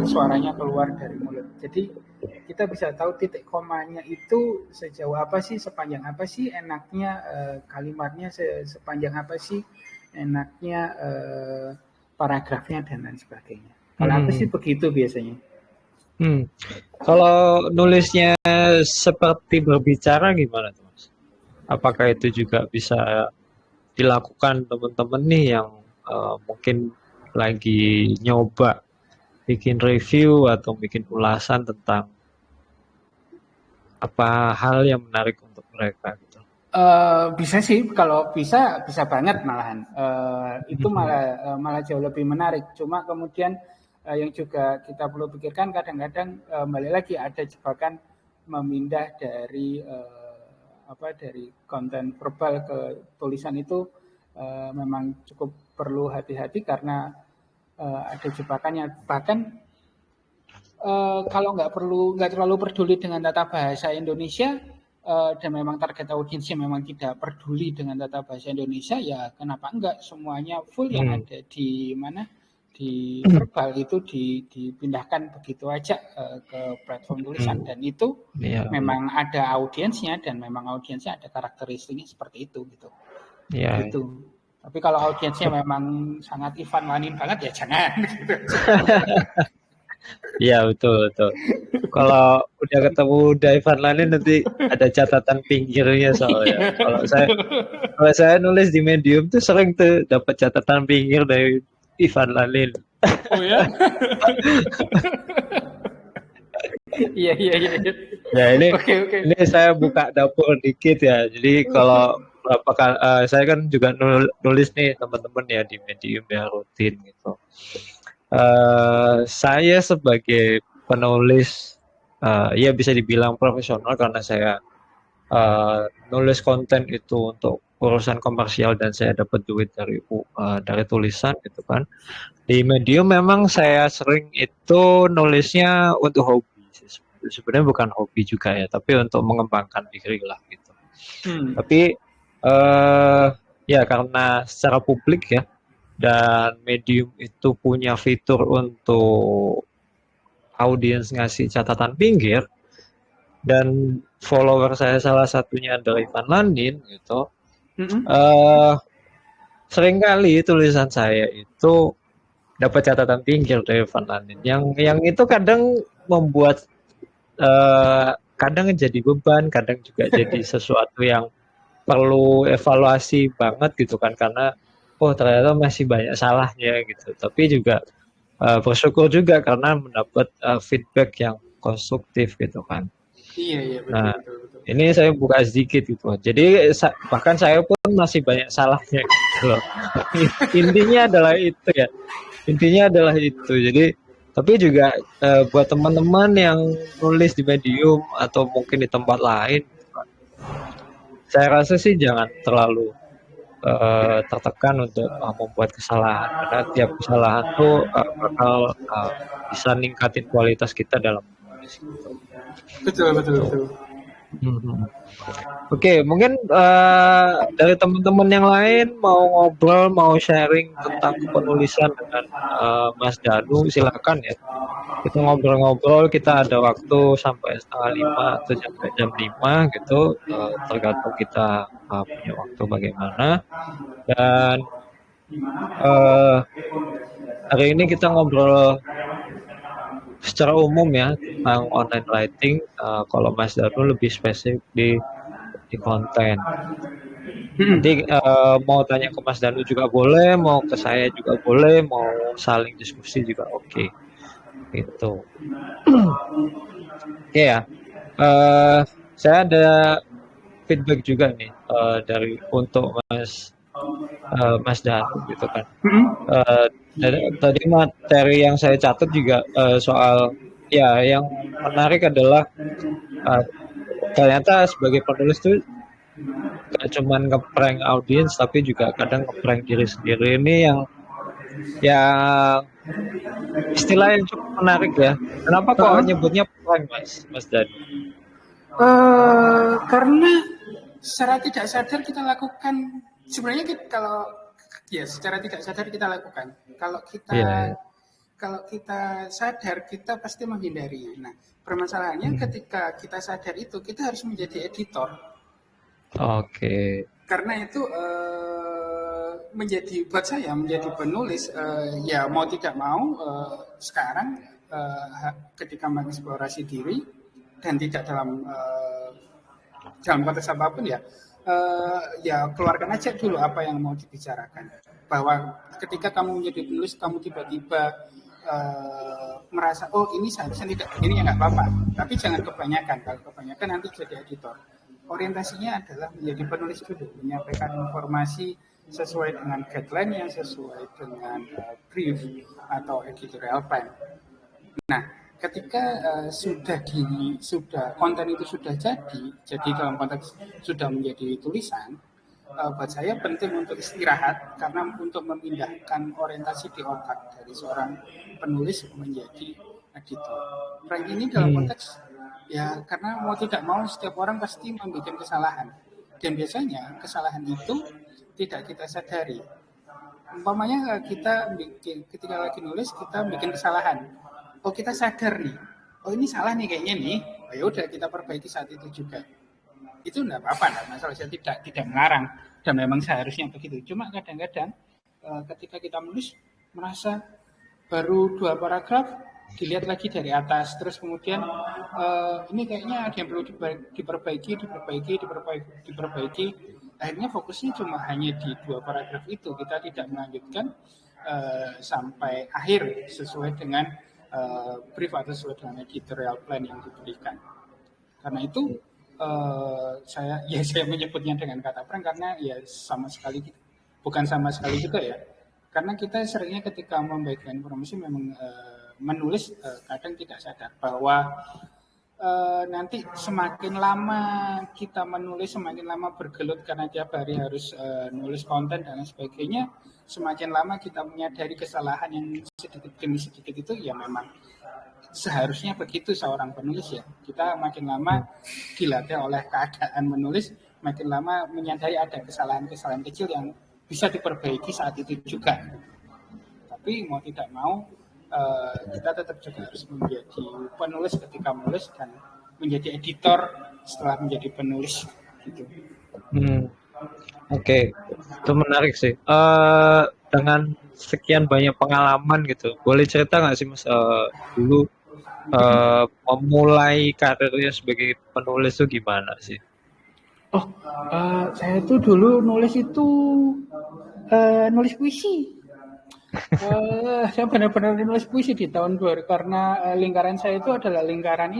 suaranya keluar dari mulut. Jadi kita bisa tahu titik komanya itu sejauh apa sih, sepanjang apa sih, enaknya kalimatnya sepanjang apa sih, enaknya paragrafnya dan lain sebagainya. Kalau aku sih begitu biasanya. Kalau nulisnya seperti berbicara gimana tuh, Mas? Apakah itu juga bisa dilakukan teman-teman nih yang mungkin lagi nyoba bikin review atau bikin ulasan tentang apa hal yang menarik untuk mereka gitu? Bisa sih, kalau bisa banget malahan. Itu malah jauh lebih menarik. Cuma kemudian yang juga kita perlu pikirkan kadang-kadang balik lagi ada jebakan memindah dari dari konten verbal ke tulisan itu memang cukup perlu hati-hati karena ada jebakannya. Bahkan kalau nggak terlalu peduli dengan tata bahasa Indonesia dan memang target audiensnya memang tidak peduli dengan tata bahasa Indonesia, ya kenapa enggak semuanya full yang ada di mana di verbal itu dipindahkan begitu aja ke platform tulisan, dan itu memang ada audiensnya dan memang audiensnya ada karakteristiknya seperti itu gitu. Gitu. Tapi kalau audiensnya memang sangat Ivan Lanin banget ya jangan. Gitu. Iya betul. Kalau udah ketemu Ivan Lanin nanti ada catatan pinggirnya soalnya. Kalau saya nulis di Medium tuh sering tuh dapat catatan pinggir dari Ivan Lanin. Oh ya? Iya. Ya ini saya buka dapur dikit ya. Jadi kalau saya kan juga nulis nih teman-teman ya di Medium ya rutin gitu. Saya sebagai penulis ya bisa dibilang profesional karena saya nulis konten itu untuk urusan komersial dan saya dapat duit dari tulisan gitu kan. Di Medium memang saya sering itu nulisnya untuk hobi. Sebenarnya bukan hobi juga ya, tapi untuk mengembangkan diri lah gitu. Tapi ya karena secara publik ya, dan Medium itu punya fitur untuk audiens ngasih catatan pinggir, dan follower saya salah satunya adalah Ivan Lanin gitu. Seringkali tulisan saya itu dapat catatan pinggir dari Ivan Lanin yang itu kadang membuat kadang jadi beban, kadang juga jadi sesuatu yang perlu evaluasi banget gitu kan, karena ternyata masih banyak salahnya gitu. Tapi juga bersyukur juga karena mendapat feedback yang konstruktif gitu kan. Iya betul, Nah, betul. ini saya buka sedikit gitu. Jadi bahkan saya pun masih banyak salahnya gitu loh. Intinya adalah itu ya. Jadi tapi juga buat teman-teman yang nulis di Medium atau mungkin di tempat lain, saya rasa sih jangan terlalu tertekan untuk membuat kesalahan, karena tiap kesalahan tuh bakal bisa ningkatin kualitas kita dalam menulis gitu. Betul. Oke, mungkin dari teman-teman yang lain mau ngobrol, mau sharing tentang penulisan dengan Mas Danu, silakan ya. Kita ngobrol-ngobrol, kita ada waktu sampai 4:30 atau sampai jam 5 gitu, tergantung kita punya waktu bagaimana. Dan hari ini kita ngobrol secara umum ya tentang online writing. Kalau Mas Danu lebih spesifik di konten. Nanti mau tanya ke Mas Danu juga boleh, mau ke saya juga boleh, mau saling diskusi juga oke. Gitu. Oke ya. Saya ada feedback juga nih untuk Mas Danu gitu kan. Tadi materi yang saya catat juga soal ya yang menarik adalah ternyata sebagai penulis tuh gak cuman ngeprank audiens tapi juga kadang ngeprank diri sendiri. Ini yang istilah yang cukup menarik ya. Kenapa kok nyebutnya prank, Mas Danu? Karena secara tidak sadar kita lakukan, sebenarnya kalau secara tidak sadar kita lakukan. kalau kita sadar kita pasti menghindarinya. Nah, permasalahannya ketika kita sadar itu kita harus menjadi editor. Oke. Karena itu menjadi buat saya menjadi penulis ya mau tidak mau sekarang ketika mengeksplorasi diri dan tidak dalam konteks apapun ya keluarkan aja dulu apa yang mau dibicarakan. Bahwa ketika kamu menjadi penulis kamu tiba-tiba merasa ini seharusnya tidak begini ya nggak apa-apa, tapi jangan kebanyakan. Kalau kebanyakan nanti jadi editor. Orientasinya adalah menjadi penulis dulu, menyampaikan informasi sesuai dengan guideline yang sesuai dengan brief atau editorial plan. Nah, ketika sudah konten itu sudah jadi dalam konteks sudah menjadi tulisan, buat saya penting untuk istirahat karena untuk memindahkan orientasi di otak dari seorang penulis menjadi editor. Frank ini dalam konteks ya karena mau tidak mau setiap orang pasti membuat kesalahan dan biasanya kesalahan itu tidak kita sadari. Umpamanya kita ketika lagi nulis kita bikin kesalahan, kita sadar nih, ini salah nih kayaknya nih, ya udah kita perbaiki saat itu juga. Itu enggak apa-apa, enggak masalah, saya tidak melarang dan memang seharusnya begitu. Cuma kadang-kadang ketika kita menulis merasa baru 2 paragraf dilihat lagi dari atas, terus kemudian ini kayaknya ada yang perlu diperbaiki, akhirnya fokusnya cuma hanya di 2 paragraf itu, kita tidak melanjutkan sampai akhir sesuai dengan brief atau sesuai dengan editorial plan yang diberikan. Karena itu saya menyebutnya dengan kata prank karena ya bukan sama sekali juga ya. Karena kita seringnya ketika membagikan informasi memang menulis kadang tidak sadar bahwa nanti semakin lama kita menulis, semakin lama bergelut karena tiap hari harus nulis konten dan sebagainya, semakin lama kita menyadari kesalahan yang sedikit demi sedikit itu ya memang seharusnya begitu seorang penulis ya. Kita makin lama dilatih oleh keadaan menulis, makin lama menyadari ada kesalahan-kesalahan kecil yang bisa diperbaiki saat itu juga. Tapi mau tidak mau kita tetap juga harus menjadi penulis ketika menulis dan menjadi editor setelah menjadi penulis gitu. Oke. Itu menarik sih. Dengan sekian banyak pengalaman gitu, boleh cerita nggak sih Mas dulu memulai karirnya sebagai penulis itu gimana sih? Saya tuh dulu nulis puisi. Saya benar-benar nulis puisi di tahun 2000 karena lingkaran saya itu adalah lingkaran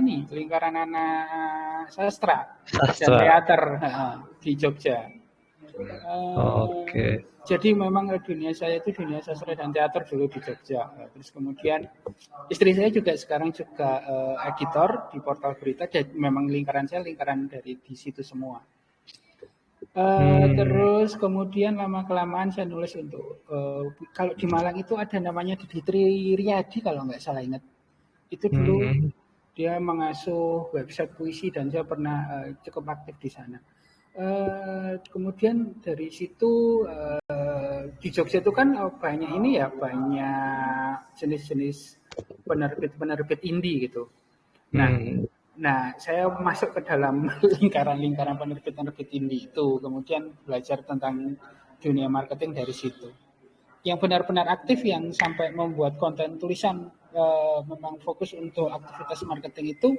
anak sastra dan teater di Jogja. Oke. Jadi memang dunia saya itu dunia sastra dan teater dulu di Jogja. Terus kemudian istri saya juga sekarang editor di portal berita. Dan memang lingkaran saya lingkaran dari di situ semua. Terus kemudian lama-kelamaan saya nulis untuk kalau di Malang itu ada namanya Didi Riyadi kalau nggak salah ingat. Itu dulu dia mengasuh website puisi dan saya pernah cukup aktif di sana. Kemudian dari situ di Jogja itu kan banyak jenis-jenis penerbit indie gitu. Nah, saya masuk ke dalam lingkaran penerbit indie itu, kemudian belajar tentang dunia marketing dari situ. Yang benar-benar aktif yang sampai membuat konten tulisan memang fokus untuk aktivitas marketing itu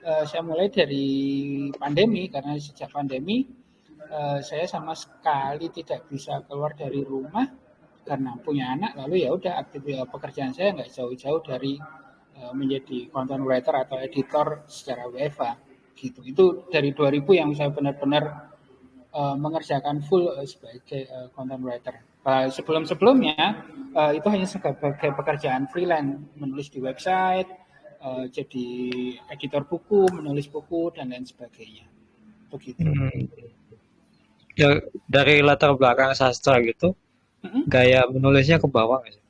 saya mulai dari pandemi, karena sejak pandemi saya sama sekali tidak bisa keluar dari rumah karena punya anak, lalu ya udah pekerjaan saya nggak jauh-jauh dari menjadi content writer atau editor secara WFH gitu. Itu dari 2000 yang saya benar-benar mengerjakan full sebagai content writer. Sebelum-sebelumnya itu hanya sebagai pekerjaan freelance, menulis di website, jadi editor buku, menulis buku dan lain sebagainya. Begitu. Ya, dari latar belakang sastra gitu, gaya menulisnya ke bawah nggak sih?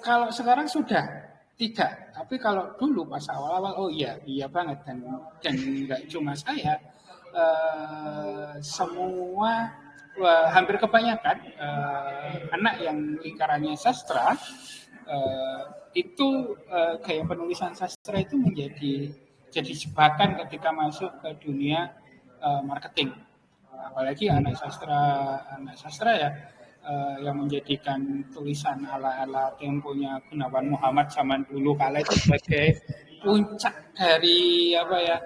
Kalau sekarang sudah tidak, tapi kalau dulu pas awal-awal iya banget dan nggak cuma saya, semua hampir kebanyakan anak yang lingkarannya sastra itu gaya penulisan sastra itu jadi jebakan ketika masuk ke dunia marketing. Apalagi anak sastra ya yang menjadikan tulisan ala-ala temponya Gunawan Muhammad zaman dulu kala itu sebagai puncak dari apa ya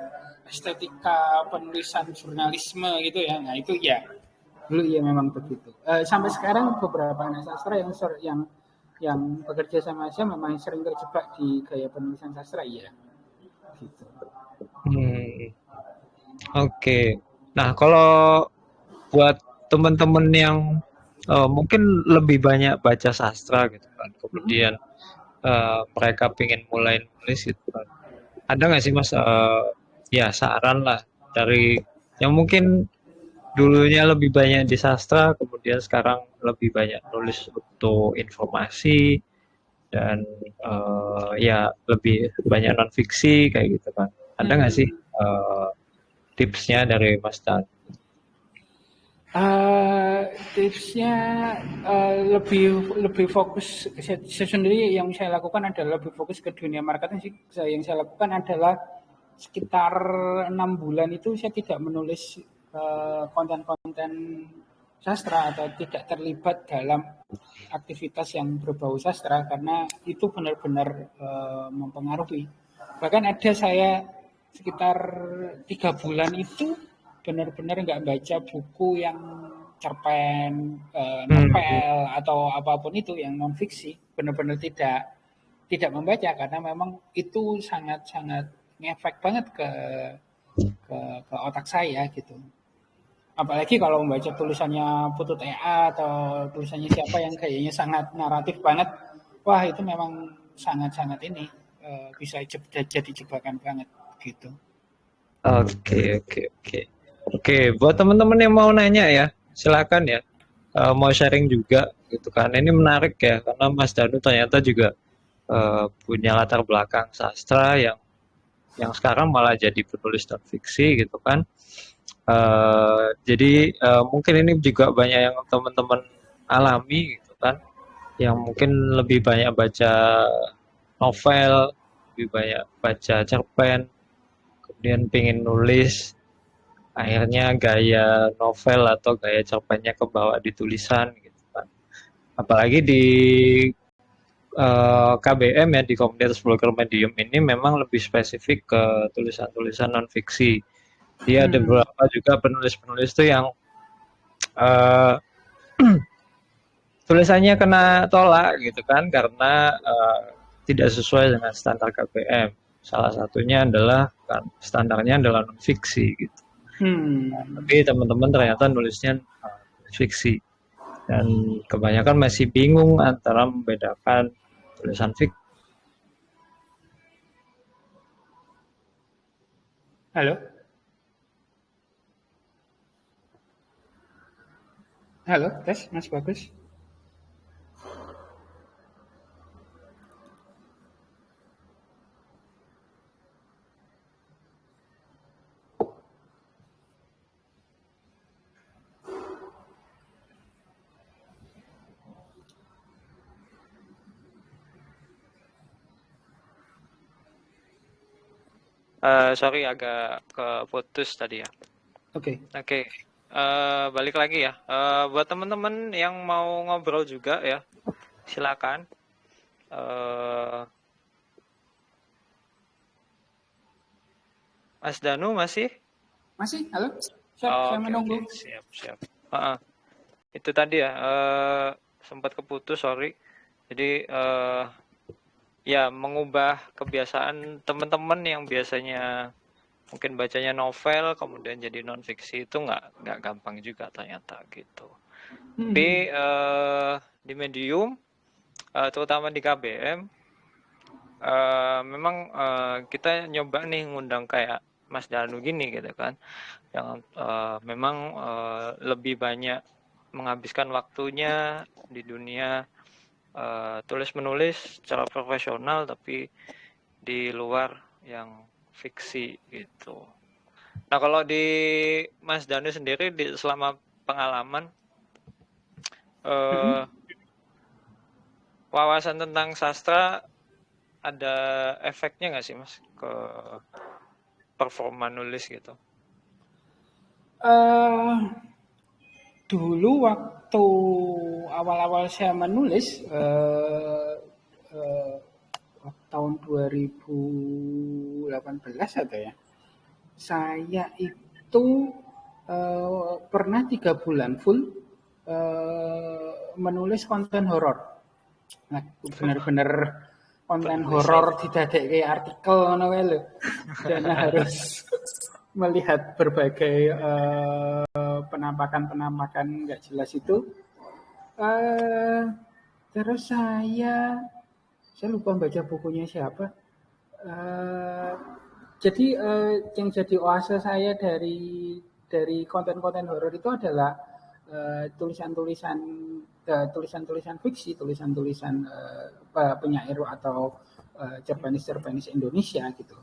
estetika penulisan jurnalisme gitu ya. Nah itu ya dulu ya memang begitu. Sampai sekarang beberapa anak sastra yang bekerja sama saya memang sering terjebak di gaya penulisan sastra ya. Gitu. Oke. Nah, kalau buat teman-teman yang mungkin lebih banyak baca sastra gitu kan, kemudian mereka pengen mulai nulis gitu kan, ada nggak sih Mas ya saran lah dari yang mungkin dulunya lebih banyak di sastra, kemudian sekarang lebih banyak nulis untuk informasi dan ya lebih banyak non fiksi kayak gitu kan, ada nggak sih tipsnya dari Mas Dan? Tipsnya lebih fokus saya sendiri yang saya lakukan adalah lebih fokus ke dunia marketing sih. Yang saya lakukan adalah sekitar 6 bulan itu saya tidak menulis konten-konten sastra atau tidak terlibat dalam aktivitas yang berbau sastra karena itu benar-benar mempengaruhi. Bahkan ada saya sekitar 3 bulan itu benar-benar nggak baca buku yang cerpen, novel atau apapun itu yang non fiksi, benar-benar tidak membaca karena memang itu sangat-sangat ngefek banget ke otak saya gitu. Apalagi kalau membaca tulisannya Putut EA atau tulisannya siapa yang kayaknya sangat naratif banget, wah itu memang sangat-sangat ini bisa jadi jebakan banget gitu. Oke. Buat teman-teman yang mau nanya ya, silakan ya. Mau sharing juga gitu kan. Ini menarik ya, karena Mas Danu ternyata juga punya latar belakang sastra yang sekarang malah jadi penulis non fiksi gitu kan. Jadi mungkin ini juga banyak yang teman-teman alami gitu kan, yang mungkin lebih banyak baca novel, lebih banyak baca cerpen, kemudian pengen nulis, akhirnya gaya novel atau gaya cerpennya kebawa di tulisan gitu kan. Apalagi di KBM ya, di komunitas blogger medium ini memang lebih spesifik ke tulisan-tulisan non fiksi. Dia ada beberapa juga penulis-penulis tuh yang tulisannya kena tolak gitu kan karena tidak sesuai dengan standar KBM. Salah satunya adalah kan standarnya adalah non fiksi gitu. Tapi teman-teman ternyata nulisnya fiksi dan kebanyakan masih bingung antara membedakan tulisan fiksi. Halo, tes Mas Bagus. Sorry agak keputus tadi ya. Oke. Balik lagi ya. Buat teman-teman yang mau ngobrol juga ya, silakan. Mas Danu masih? Masih? Halo? Saya menunggu. Siap. Itu tadi ya, sempat keputus, sorry. Jadi ya mengubah kebiasaan teman-teman yang biasanya mungkin bacanya novel kemudian jadi non fiksi itu nggak gampang juga ternyata gitu. Tapi di medium terutama di KBM memang kita nyoba nih ngundang kayak Mas Danu gini gitu kan, yang memang lebih banyak menghabiskan waktunya di dunia tulis menulis secara profesional tapi di luar yang fiksi gitu. Nah kalau di Mas Danu sendiri selama pengalaman wawasan tentang sastra ada efeknya nggak sih Mas ke performa nulis gitu? Eh, Dulu waktu awal-awal saya menulis eh, tahun 2018 atau ya, saya itu pernah 3 bulan full menulis konten horor. Nah, benar-benar konten Penulis horor didadekke artikel ngono kae lho. Dan harus melihat berbagai penampakan-penampakan nggak jelas itu. Eh, Terus saya lupa baca bukunya siapa. Eh, jadi yang jadi oase saya dari konten-konten horor itu adalah tulisan-tulisan tulisan-tulisan fiksi, tulisan-tulisan penyair atau cerpenis-cerpenis Indonesia gitu.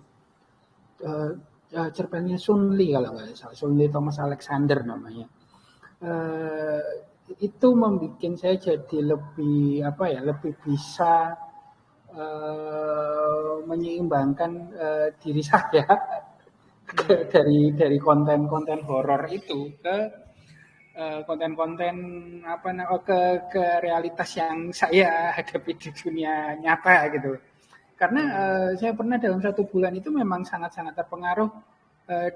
Eh, Cerpennya Sun Lee kalau nggak salah, Sun Lee Thomas Alexander namanya. Eh, itu membuat saya jadi lebih apa ya, lebih bisa menyeimbangkan diri saya dari konten-konten horor itu ke konten-konten apa ke realitas yang saya hadapi di dunia nyata gitu. Karena saya pernah dalam 1 bulan itu memang sangat-sangat terpengaruh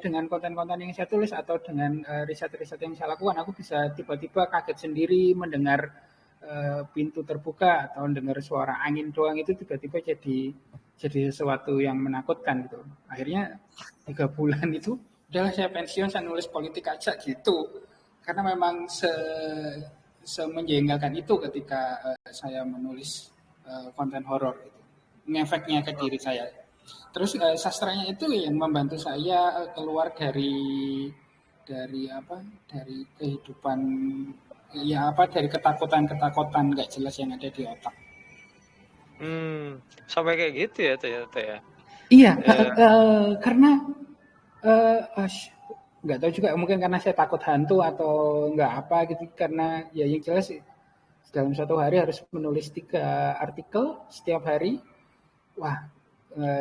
dengan konten-konten yang saya tulis atau dengan riset-riset yang saya lakukan. Aku bisa tiba-tiba kaget sendiri mendengar pintu terbuka atau mendengar suara angin doang, itu tiba-tiba jadi sesuatu yang menakutkan gitu. Akhirnya 3 bulan itu udahlah saya pensiun, saya nulis politik aja gitu. Karena memang semenjengkelkan itu ketika saya menulis konten horor itu, ngefeknya ke diri saya. Terus sastranya itu yang membantu saya keluar dari apa, dari kehidupan ya apa, dari ketakutan-ketakutan nggak jelas yang ada di otak. Sampai kayak gitu ya ternyata ya. Iya, karena nggak tahu juga, mungkin karena saya takut hantu atau nggak apa gitu, karena ya yang jelas dalam 1 hari harus menulis 3 artikel setiap hari. Wah,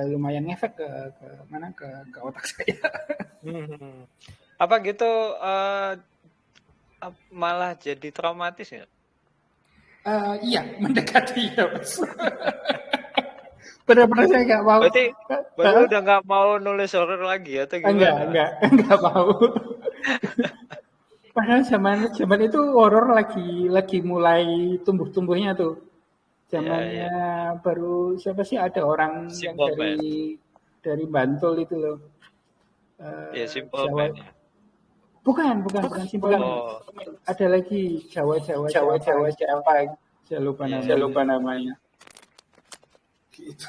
lumayan ngefek ke mana ke otak saya. Apa gitu malah jadi traumatis ya? Iya, mendekati ya Mas. Benar-benar saya nggak mau. Berarti udah nggak mau nulis horor lagi atau gimana? Enggak mau. Padahal zaman itu horor lagi mulai tumbuh-tumbuhnya tuh. Zamannya baru siapa sih, ada orang yang Simple Man. dari Bantul itu loh. Ya Simple Man ya. Bukan Simple Man. Ada lagi Jawa siapa? Saya lupa namanya. Gitu.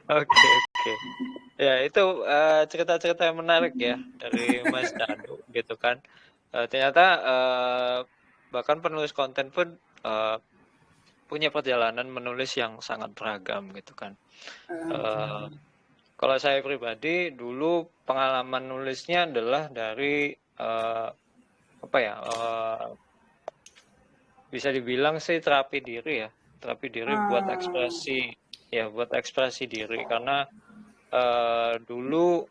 Oke. Ya itu cerita-cerita yang menarik ya dari Mas Danu gitu kan. Ternyata bahkan penulis konten pun punya perjalanan menulis yang sangat beragam gitu kan. Kalau saya pribadi dulu pengalaman nulisnya adalah dari bisa dibilang sih terapi diri ya, buat ekspresi diri, karena dulu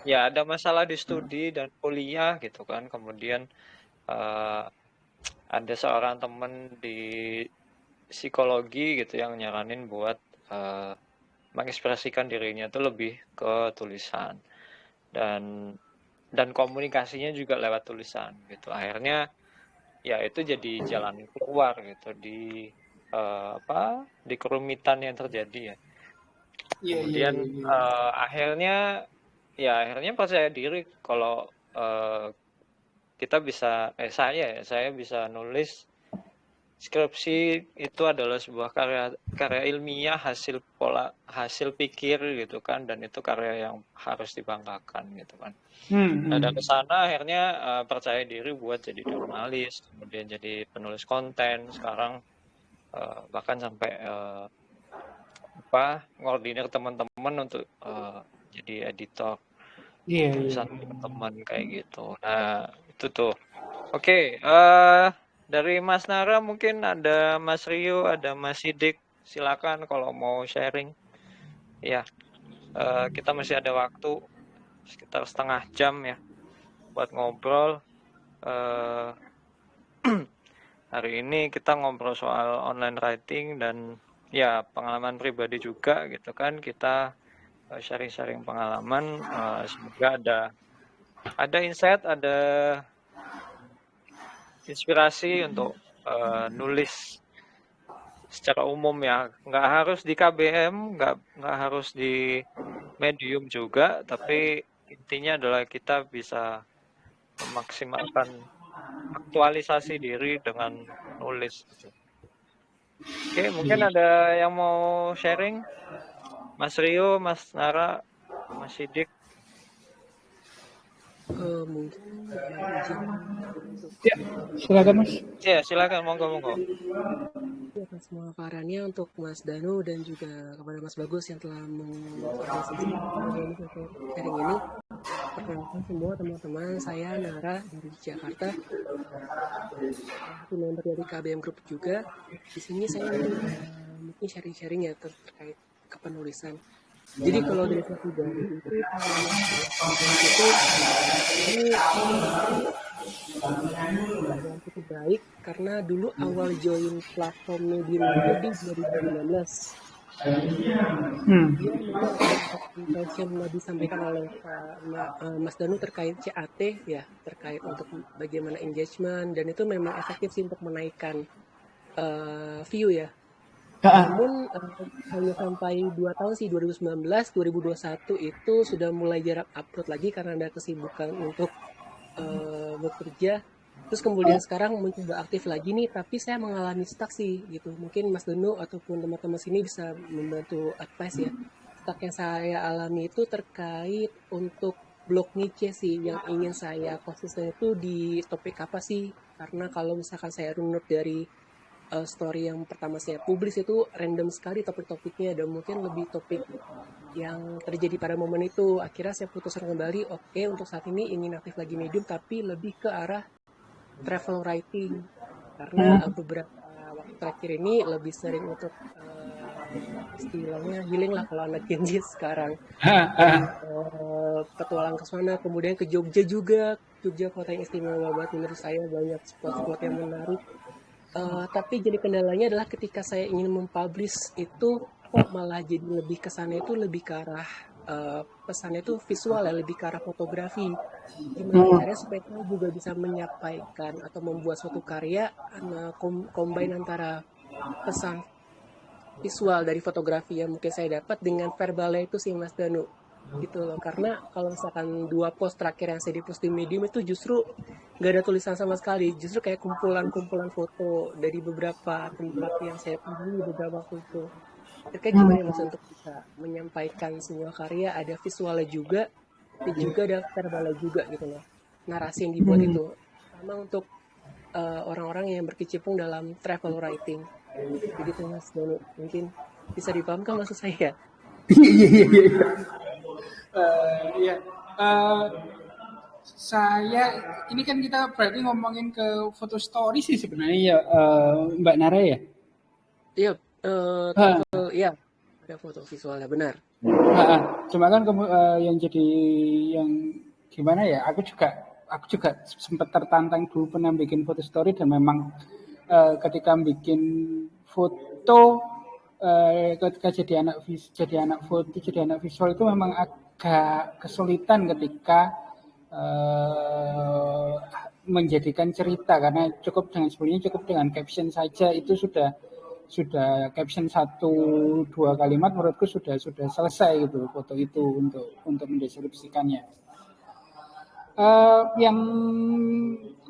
ya ada masalah di studi dan kuliah gitu kan, kemudian ada seorang teman di psikologi gitu yang nyaranin buat mengekspresikan dirinya tuh lebih ke tulisan dan komunikasinya juga lewat tulisan gitu. Akhirnya ya itu jadi jalan keluar gitu di di kerumitan yang terjadi ya. Kemudian akhirnya percaya diri kalau kita bisa saya bisa nulis skripsi itu adalah sebuah karya ilmiah hasil pikir gitu kan, dan itu karya yang harus dibanggakan gitu kan. Nah, dari sana akhirnya percaya diri buat jadi jurnalis, kemudian jadi penulis konten, sekarang bahkan sampai ngordinir teman-teman untuk jadi editor tulisan teman kayak gitu. Nah, itu tuh. Oke, Dari Mas Nara mungkin ada Mas Rio, ada Mas Sidik. Silakan kalau mau sharing. Ya, kita masih ada waktu sekitar setengah jam ya buat ngobrol. Hari ini kita ngobrol soal online writing dan ya pengalaman pribadi juga gitu kan. Kita sharing-sharing pengalaman. Semoga ada insight, ada inspirasi untuk nulis secara umum ya, nggak harus di KBM, nggak harus di Medium juga, tapi intinya adalah kita bisa memaksimalkan aktualisasi diri dengan nulis gitu. Oke, mungkin ada yang mau sharing? Mas Rio, Mas Nara, Mas Sidik. Mungkin izin untuk Ya, silakan Mas. Ya, silakan, monggo. atas semua parannya untuk Mas Danu dan juga kepada Mas Bagus yang telah mengorganisasi sharing ini. Perkenalkan semua teman-teman, saya Nara dari Jakarta, satu member dari KBM Group juga. Di sini saya mungkin sharing-sharing ya terkait kepenulisan. Jadi kalau dari saya pribadi itu yang cukup baik karena dulu awal join platform Medium itu di 2019. Yang disampaikan oleh Mas Danu terkait CAT ya, terkait untuk bagaimana engagement, dan itu memang efektif sih untuk menaikkan view ya. Namun hanya sampai 2 tahun sih, 2019, 2021 itu sudah mulai jarang upload lagi karena ada kesibukan untuk bekerja. Terus kemudian sekarang mencoba aktif lagi nih, tapi saya mengalami stuck sih gitu. Mungkin Mas Dono ataupun teman-teman sini bisa membantu advice ya. Stuck yang saya alami itu terkait untuk blog niche sih, yang ingin saya konsisten itu di topik apa sih? Karena kalau misalkan saya runut dari story yang pertama saya publis itu random sekali topik-topiknya, dan mungkin lebih topik yang terjadi pada momen itu. Akhirnya saya putuskan kembali, oke, untuk saat ini ingin aktif lagi Medium, tapi lebih ke arah travel writing, karena beberapa waktu terakhir ini lebih sering untuk istilahnya healing lah kalau anak Gen Z sekarang. Petualang ke sana, kemudian ke Jogja juga. Jogja kota yang istimewa banget menurut saya, banyak spot-spot yang menarik. Tapi jadi kendalanya adalah ketika saya ingin mempublish itu kok malah jadi lebih ke sana itu lebih ke arah pesannya itu visual ya, lebih ke arah fotografi. Gimana caranya supaya saya juga bisa menyampaikan atau membuat suatu karya combine antara pesan visual dari fotografi yang mungkin saya dapat dengan verbalnya itu sih Mas Danu gitu loh. Karena kalau misalkan 2 post terakhir yang saya di-post di Medium itu justru nggak ada tulisan sama sekali, justru kayak kumpulan foto dari beberapa tempat yang saya kunjungi beberapa waktu itu. Terkait gimana ya Mas untuk bisa menyampaikan semua karya, ada visualnya juga, dan juga ada verbalnya juga gitu loh, narasi yang dibuat itu, sama untuk orang-orang yang berkecimpung dalam travel writing. Begitu Mas Danu, mungkin bisa dipahamkan maksud saya? Iya. Saya ini kan kita berarti ngomongin ke foto story sih sebenarnya ya, Mbak Nara ya. Iya, travel, iya, ada foto visualnya benar. Cuma kan yang jadi yang gimana ya? Aku juga sempat tertantang dulu pernah bikin foto story, dan memang ketika bikin foto, ketika jadi anak visual itu memang agak kesulitan ketika menjadikan cerita, karena sebenarnya cukup dengan caption saja itu sudah caption 1-2 kalimat menurutku sudah selesai gitu foto itu untuk mendeskripsikannya. Yang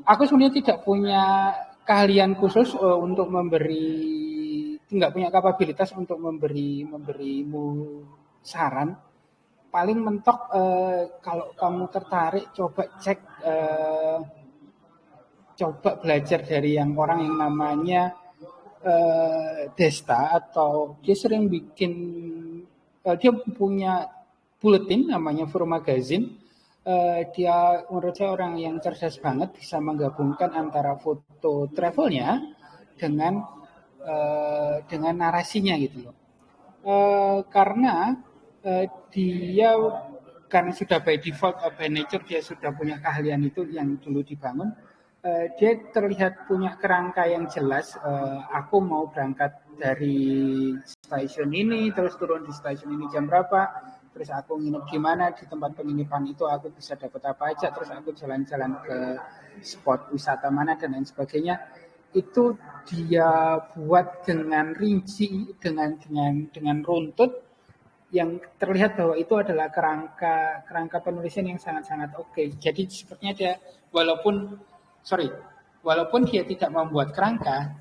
aku sebenarnya tidak punya keahlian khusus untuk nggak punya kapabilitas untuk memberimu saran. Paling mentok kalau kamu tertarik coba cek, coba belajar dari orang yang namanya Desta, atau dia sering bikin, dia punya bulletin namanya For Magazine. dia menurut saya orang yang cerdas banget, bisa menggabungkan antara foto travelnya dengan narasinya gitu loh. Karena dia karena sudah by default, by nature dia sudah punya keahlian itu yang dulu dibangun. Dia terlihat punya kerangka yang jelas. Aku mau berangkat dari stasiun ini, terus turun di stasiun ini jam berapa, terus aku nginep di mana, di tempat penginapan itu aku bisa dapat apa aja, terus aku jalan-jalan ke spot wisata mana dan lain sebagainya. Itu dia buat dengan rinci, dengan runtut, yang terlihat bahwa itu adalah kerangka penulisan yang sangat-sangat oke. Jadi sepertinya dia walaupun dia tidak membuat kerangka,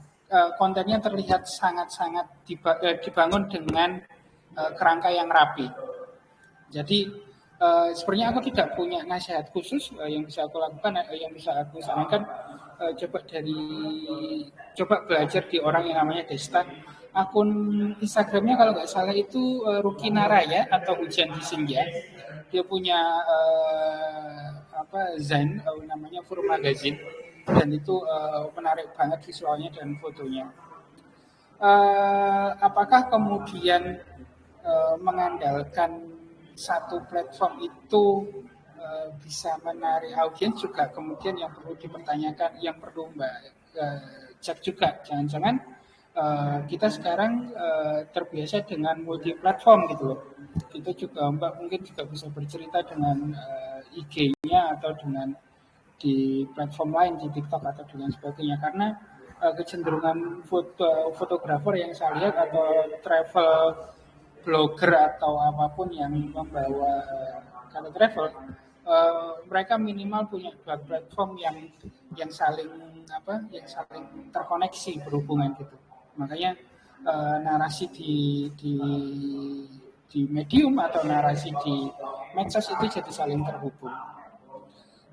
kontennya terlihat sangat-sangat dibangun dengan kerangka yang rapi. Jadi sebenarnya aku tidak punya nasihat khusus yang bisa aku lakukan, yang bisa aku sarankan. Coba belajar di orang yang namanya Desta. Akun Instagramnya kalau nggak salah itu Ruki Naraya atau Hujan di Senja. Dia punya Zain namanya Fur Magazine, dan itu menarik banget visualnya dan fotonya. Apakah kemudian mengandalkan satu platform itu bisa menarik audiens juga kemudian yang perlu dipertanyakan, yang perlu Mbak cek juga. Jangan-jangan kita sekarang terbiasa dengan multi platform gitu loh. Kita juga Mbak mungkin juga bisa bercerita dengan IG-nya atau dengan di platform lain, di TikTok atau dengan sebagainya, karena kecenderungan fotografer yang saya lihat atau travel blogger atau apapun yang membawa kata travel, mereka minimal punya dua platform yang saling terkoneksi, berhubungan gitu. Makanya narasi di medium atau narasi di medsos itu jadi saling terhubung.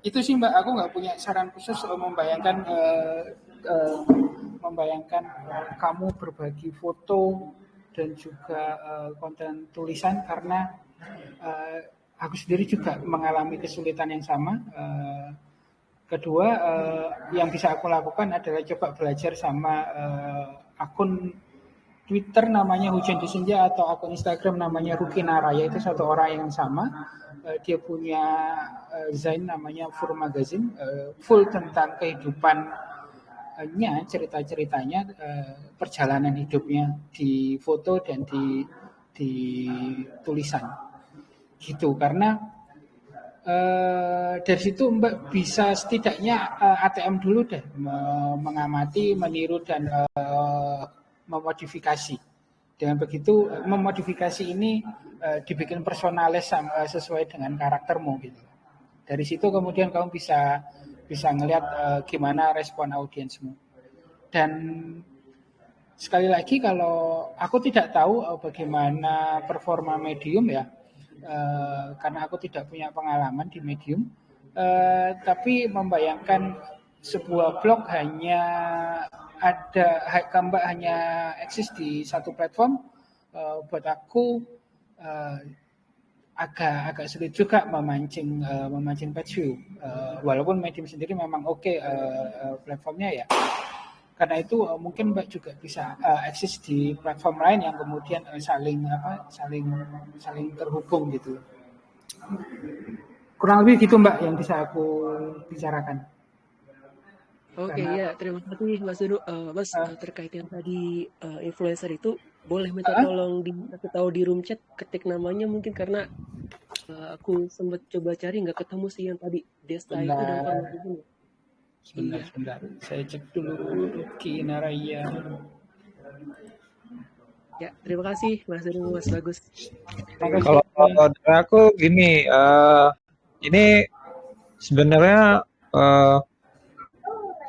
Itu sih Mbak, aku nggak punya saran khusus membayangkan kamu berbagi foto dan juga konten tulisan, karena aku sendiri juga mengalami kesulitan yang sama. Kedua, yang bisa aku lakukan adalah coba belajar sama akun Twitter namanya Hujan di Senja atau akun Instagram namanya Ruki Naraya, itu satu orang yang sama. Dia punya Zain namanya Fur Magazine, full tentang kehidupannya, cerita-ceritanya, perjalanan hidupnya di foto dan di tulisan gitu. Karena dari situ Mbak bisa setidaknya ATM dulu deh, mengamati, meniru dan memodifikasi. Dengan begitu memodifikasi ini dibikin personalis sesuai dengan karaktermu gitu. Dari situ kemudian kamu bisa ngelihat gimana respon audiensmu. Dan sekali lagi, kalau aku tidak tahu bagaimana performa medium ya, karena aku tidak punya pengalaman di medium, tapi membayangkan sebuah blog hanya eksis di satu platform, buat aku agak sulit juga memancing page view, walaupun medium sendiri memang oke, platformnya ya. Karena itu mungkin Mbak juga bisa eksis di platform lain yang kemudian saling terhubung gitu. Kurang lebih gitu Mbak yang bisa aku bicarakan. Oke, ya, terima kasih Mas Dunu. Mas, terkait yang tadi influencer itu, boleh minta tolong aku tahu di room chat, ketik namanya mungkin, karena aku sempat coba cari nggak ketemu sih yang tadi Desta itu dan Farma itu. Sebentar. Saya cek dulu Ruki Naraya. Ya, terima kasih Mas Dunu, Mas Bagus. Kalau dari aku gini, ini sebenarnya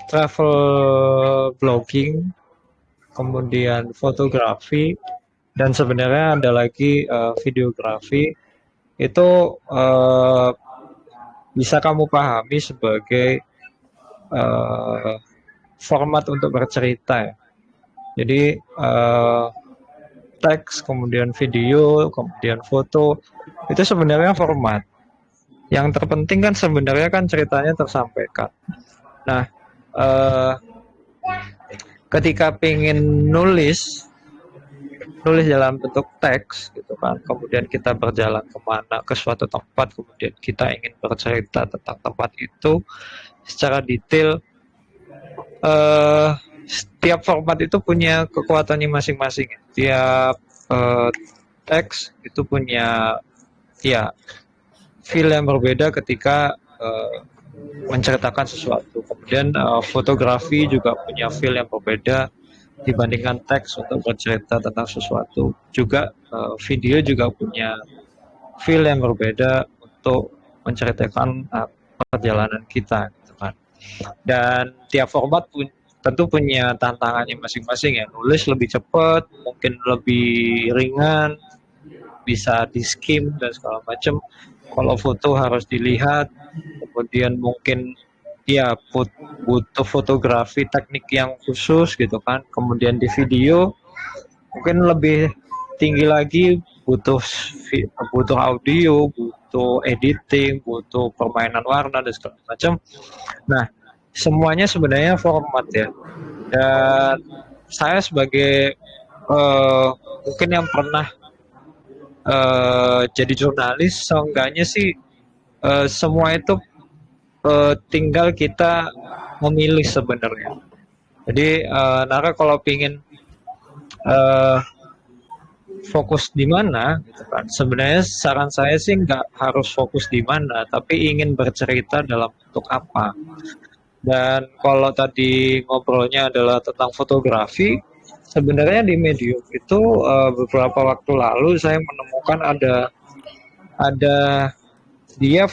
travel blogging, kemudian fotografi, dan sebenarnya ada lagi videografi, itu bisa kamu pahami sebagai format untuk bercerita ya. Jadi teks, kemudian video, kemudian foto, itu sebenarnya format Yang terpenting kan sebenarnya kan ceritanya tersampaikan. Nah, ketika pengen nulis dalam bentuk teks gitu kan, kemudian kita berjalan kemana ke suatu tempat, kemudian kita ingin bercerita tentang tempat itu secara detail. Setiap format itu punya kekuatannya masing-masing. Tiap teks itu punya feel yang berbeda ketika menceritakan sesuatu. Kemudian fotografi juga punya feel yang berbeda dibandingkan teks untuk bercerita tentang sesuatu. Juga video juga punya feel yang berbeda untuk menceritakan perjalanan kita, gitu kan. Dan tiap format tentu punya tantangannya masing-masing ya. Nulis lebih cepat, mungkin lebih ringan, bisa di skim dan segala macam. Kalau foto harus dilihat, kemudian mungkin ya butuh fotografi teknik yang khusus gitu kan. Kemudian di video mungkin lebih tinggi lagi, butuh audio, butuh editing, butuh permainan warna dan segala macam. Nah, semuanya sebenarnya format ya. Dan saya sebagai mungkin yang pernah jadi jurnalis, seenggaknya sih semua itu tinggal kita memilih sebenarnya. Jadi Nara kalau pingin fokus di mana, gitu kan? Sebenarnya saran saya sih nggak harus fokus di mana, tapi ingin bercerita dalam bentuk apa. Dan kalau tadi ngobrolnya adalah tentang fotografi, sebenarnya di Medium itu beberapa waktu lalu saya menemukan ada dia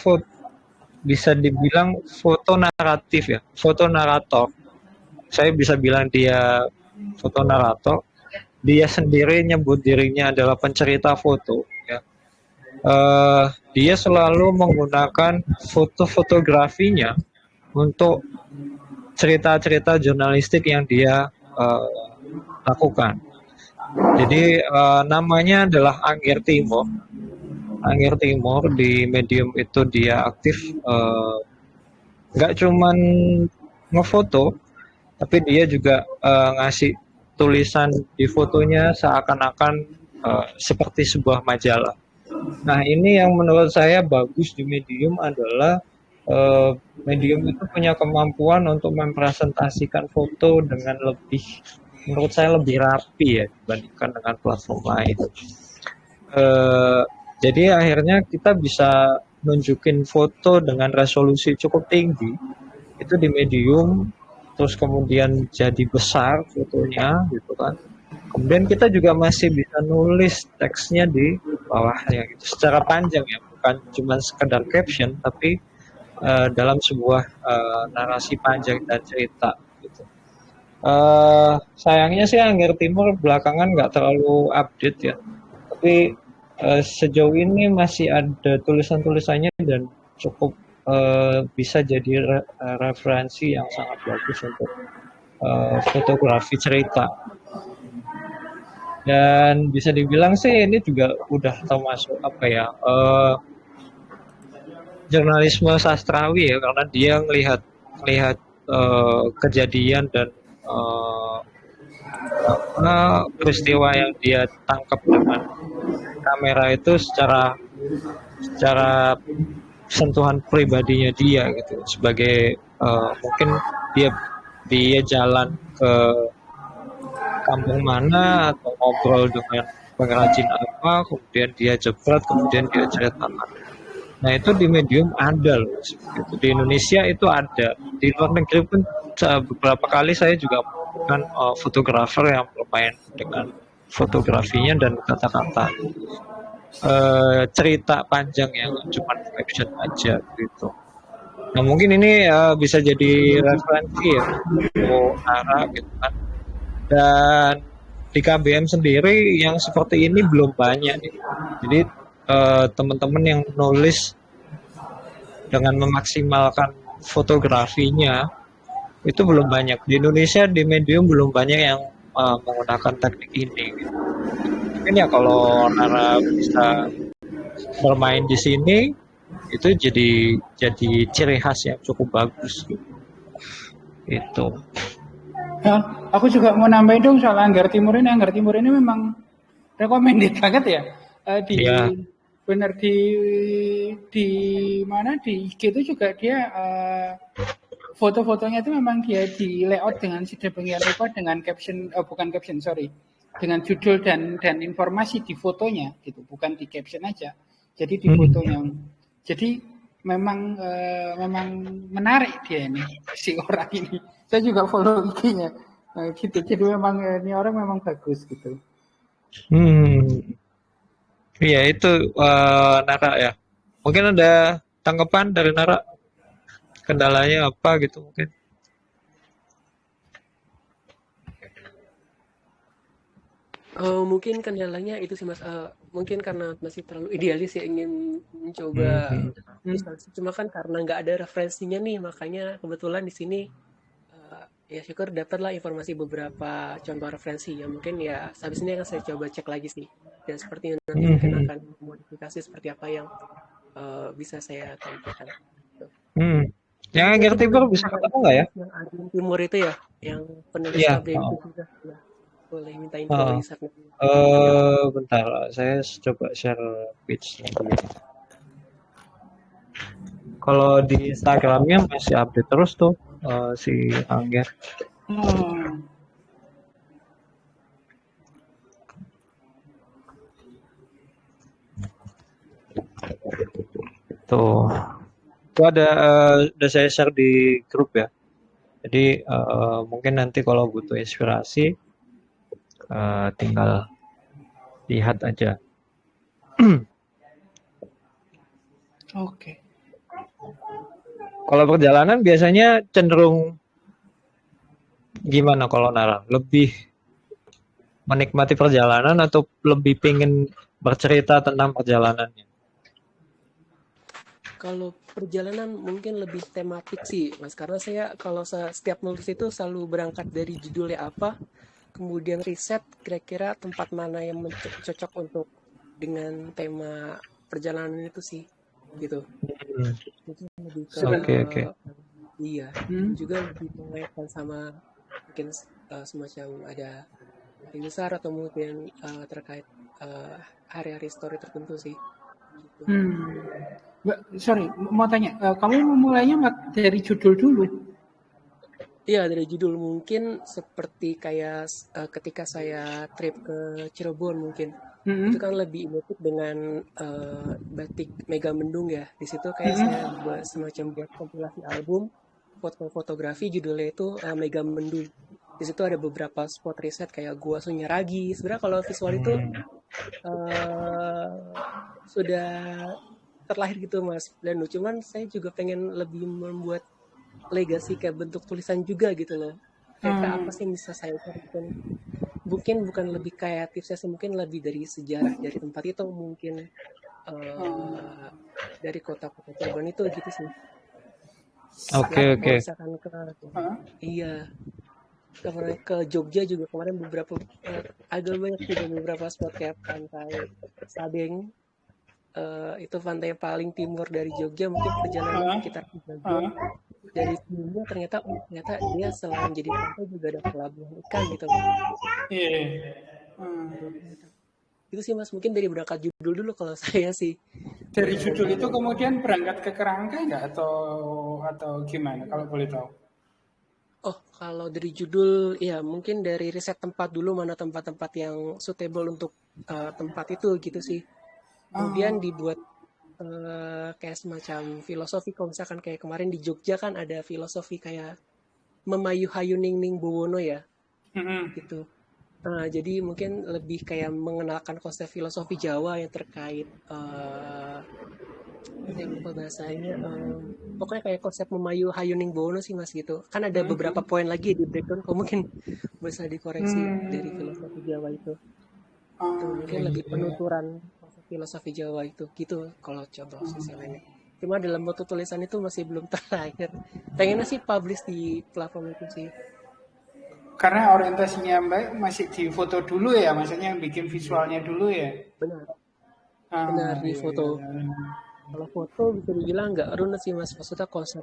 bisa dibilang foto naratif ya, foto narator. Saya bisa bilang dia foto narator. Dia sendiri nyebut dirinya adalah pencerita foto. Ya. Dia selalu menggunakan fotografinya untuk cerita-cerita jurnalistik yang dia lakukan. Jadi namanya adalah Angger Timur. Angger Timur di Medium itu dia aktif nggak cuman ngefoto, tapi dia juga ngasih tulisan di fotonya seakan-akan seperti sebuah majalah. Nah, ini yang menurut saya bagus di Medium adalah Medium itu punya kemampuan untuk mempresentasikan foto dengan lebih, menurut saya lebih rapi ya dibandingkan dengan platform lain. Jadi akhirnya kita bisa nunjukin foto dengan resolusi cukup tinggi itu di Medium, terus kemudian jadi besar fotonya gitu kan. Kemudian kita juga masih bisa nulis teksnya di bawahnya gitu, secara panjang ya, bukan cuma sekedar caption, tapi dalam sebuah narasi panjang dan cerita gitu. Sayangnya sih Angger Timur belakangan nggak terlalu update ya, tapi sejauh ini masih ada tulisan-tulisannya dan cukup bisa jadi referensi yang sangat bagus untuk fotografi cerita. Dan bisa dibilang sih ini juga udah termasuk apa ya, jurnalisme sastrawi ya, karena dia melihat kejadian dan peristiwa yang dia tangkap dengan kamera itu secara sentuhan pribadinya dia gitu, sebagai mungkin dia jalan ke kampung mana atau ngobrol dengan pengrajin apa, kemudian dia jebret, kemudian dia ceritakan. Nah, itu di Medium ada loh, gitu. Di Indonesia itu ada, di luar negeri pun beberapa kali saya juga menemukan fotografer yang bermain dengan fotografinya dan kata-kata cerita panjang yang cuma caption aja gitu. Nah, mungkin ini bisa jadi referensi ya untuk Nara gitu kan. Dan di KBM sendiri yang seperti ini belum banyak nih. Jadi teman-teman yang nulis dengan memaksimalkan fotografinya itu belum banyak. Di Indonesia di Medium belum banyak yang menggunakan teknik ini gitu. Mungkin ya kalau Nara bisa bermain di sini, itu jadi ciri khas yang cukup bagus gitu. Itu. Ya, aku juga mau nambahin dong soal Anggar Timur ini. Anggar Timur ini memang recommended banget ya. Ya. Benar di mana di IG itu juga dia foto-fotonya itu memang dia di layout dengan sedemikian rupa dengan caption bukan caption sorry dengan judul dan informasi di fotonya gitu, bukan di caption aja. Jadi di fotonya. Jadi memang menarik dia ini si orang ini. Saya juga follow IG-nya gitu. Jadi memang ini orang memang bagus gitu. Iya itu Nara ya. Mungkin ada tanggapan dari Nara, kendalanya apa gitu mungkin? Mungkin kendalanya itu sih Mas, mungkin karena masih terlalu idealis ya ingin mencoba visualisasi, cuma kan karena nggak ada referensinya nih, makanya kebetulan di sini ya syukur dapatlah informasi beberapa contoh referensi ya, mungkin ya habis ini akan saya coba cek lagi sih, dan sepertinya nanti mungkin akan modifikasi seperti apa yang bisa saya tampilkan. Yang Anggar Timur bisa ketemu nggak ya? Yang Anggar Timur itu ya, yang penulis Iya. KBM itu juga ya. Boleh minta info risetnya. Bentar, saya coba share page lagi. Kalau di Instagramnya masih update terus tuh si Angger. Tuh, itu ada udah saya share di grup ya. Jadi mungkin nanti kalau butuh inspirasi tinggal lihat aja. Oke. Kalau perjalanan biasanya cenderung gimana kalau Nara? Lebih menikmati perjalanan atau lebih pengen bercerita tentang perjalanannya? Kalau perjalanan mungkin lebih tematik sih, Mas. Karena saya kalau setiap nulis itu selalu berangkat dari judulnya apa, kemudian riset kira-kira tempat mana yang cocok untuk dengan tema perjalanan itu sih, gitu. Itu lebih ke iya, juga lebih mengaitkan sama mungkin semacam ada hari besar atau mungkin terkait hari-hari story tertentu sih. Gitu. Sorry, mau tanya, kamu memulainya dari judul dulu? Iya, dari judul mungkin seperti kayak ketika saya trip ke Cirebon mungkin. Itu kan lebih identik dengan batik Mega Mendung ya. Di situ kayak saya buat semacam buat kompilasi album fotografi, judulnya itu Mega Mendung. Di situ ada beberapa spot riset kayak Gua Sunyaragi. Sebenarnya kalau visual itu sudah terlahir gitu Mas Danu. Cuman saya juga pengen lebih membuat legasi kayak bentuk tulisan juga gitu loh. Kayak apa sih yang bisa saya carikan? Mungkin bukan lebih kreatif, saya mungkin lebih dari sejarah dari tempat itu, mungkin dari kota-kota Cirebon itu gitu sih. Oke. Misalkan iya, ke Jogja juga kemarin beberapa agak banyak juga beberapa spot kayak pantai Sadeng. Itu pantai paling timur dari Jogja, mungkin perjalanan sekitar 3 jam. Dari sebelumnya ternyata dia selain jadi pantai juga ada pelabuhan ikan gitu. Itu sih Mas, mungkin dari berangkat judul dulu kalau saya sih. Dari judul itu kemudian berangkat ke kerangka nggak atau gimana kalau boleh tahu? Oh, kalau dari judul ya mungkin dari riset tempat dulu, mana tempat-tempat yang suitable untuk tempat itu gitu sih. Kemudian dibuat kayak semacam filosofi. Kalau misalkan kayak kemarin di Jogja kan ada filosofi kayak Memayu Hayuning Ning Bowono ya, gitu. Nah, jadi mungkin lebih kayak mengenalkan konsep filosofi Jawa yang terkait saya lupa bahasanya, pokoknya kayak konsep Memayu Hayuning Bowono sih Mas gitu. Kan ada beberapa poin lagi di breakdown, kok mungkin bisa dikoreksi dari filosofi Jawa itu. Mungkin lebih penuturan filosofi Jawa itu gitu kalau contoh sosialnya. Cuma dalam bentuk tulisan itu masih belum terlahir. Pengennya sih publish di platform itu sih. Karena orientasinya Mbak masih di foto dulu ya, maksudnya yang bikin visualnya dulu ya. Benar di foto. Kalau foto bisa dibilang nggak runut sih Mas, maksudnya konsep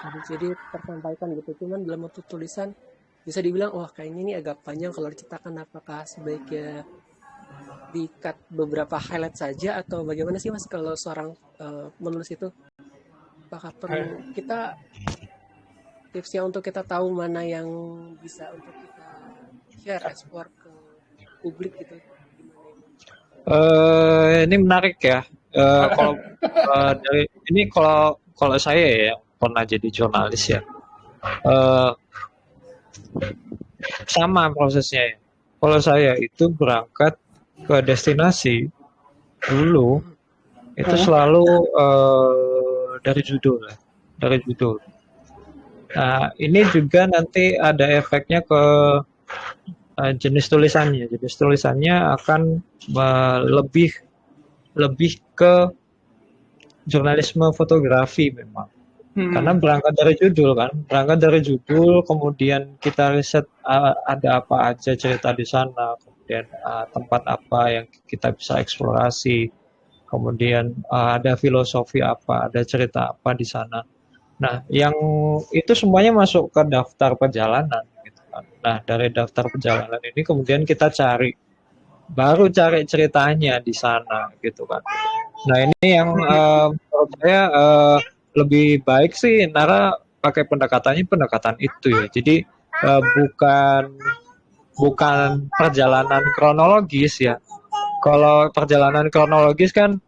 harus jadi tersampaikan gitu. Cuman dalam bentuk tulisan bisa dibilang wah kayaknya ini agak panjang kalau diciptakan, apakah sebaiknya di-cut beberapa highlight saja atau bagaimana sih Mas kalau seorang menulis itu? Apakah perlu kita tipsnya untuk kita tahu mana yang bisa untuk kita share, ekspor ke publik gitu? Ini menarik ya. Kalau dari ini kalau saya ya pernah jadi jurnalis ya. Eh, Sama prosesnya ya. Kalau saya itu berangkat ke destinasi dulu itu selalu dari judul ya, dari judul. Nah, ini juga nanti ada efeknya ke jenis tulisannya. Jenis tulisannya akan lebih ke jurnalisme fotografi memang. Karena berangkat dari judul kan, berangkat dari judul, kemudian kita riset ada apa aja cerita di sana, kemudian tempat apa yang kita bisa eksplorasi, kemudian ada filosofi apa, ada cerita apa di sana. Nah, yang itu semuanya masuk ke daftar perjalanan, gitu kan. Nah, dari daftar perjalanan ini kemudian kita baru cari ceritanya di sana, gitu kan. Nah, ini yang menurut saya lebih baik sih Nara pakai pendekatan itu ya. Jadi bukan bukan perjalanan kronologis ya. Kalau perjalanan kronologis kan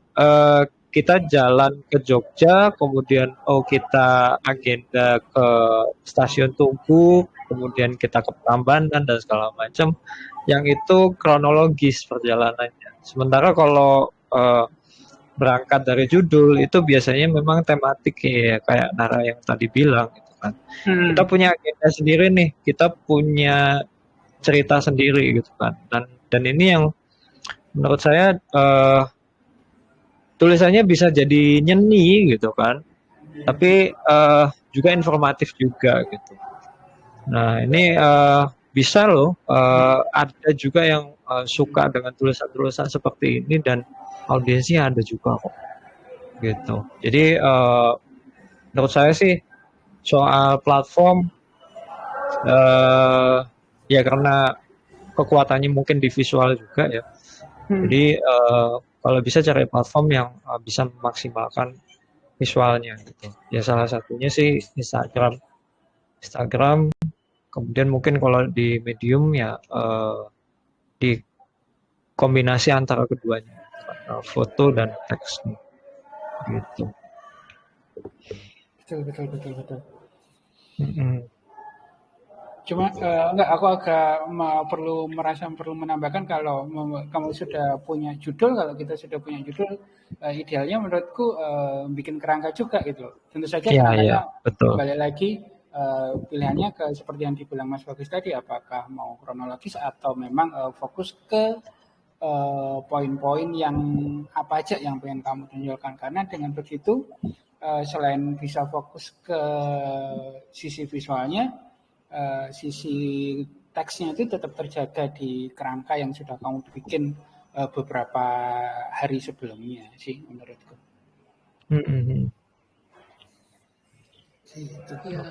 kita jalan ke Jogja, kemudian kita agenda ke stasiun Tugu, kemudian kita ke Prambanan dan segala macam. Yang itu kronologis perjalanannya. Sementara kalau berangkat dari judul itu biasanya memang tematik ya kayak Nara yang tadi bilang gitu kan. Kita punya agenda sendiri nih, kita punya cerita sendiri gitu kan. Dan ini yang menurut saya tulisannya bisa jadi nyeni gitu kan. Tapi juga informatif juga gitu. Nah, ini bisa loh ada juga yang suka dengan tulisan-tulisan seperti ini dan audiensnya ada juga kok gitu. Jadi menurut saya sih soal platform ya karena kekuatannya mungkin di visual juga ya. Jadi kalau bisa cari platform yang bisa memaksimalkan visualnya gitu. Ya salah satunya sih Instagram. Kemudian mungkin kalau di Medium ya di kombinasi antara keduanya, foto dan teks gitu. Betul. Cuma enggak, aku agak perlu menambahkan kalau kamu sudah punya judul, kalau kita sudah punya judul, idealnya menurutku bikin kerangka juga gitu. Tentu saja kerangkanya betul. Balik lagi pilihannya ke seperti yang dibilang Mas Bagus tadi, apakah mau kronologis atau memang fokus ke poin-poin yang apa aja yang pengen kamu tunjukkan. Karena dengan begitu selain bisa fokus ke sisi visualnya, sisi teksnya itu tetap terjaga di kerangka yang sudah kamu bikin beberapa hari sebelumnya sih menurutku. Ya,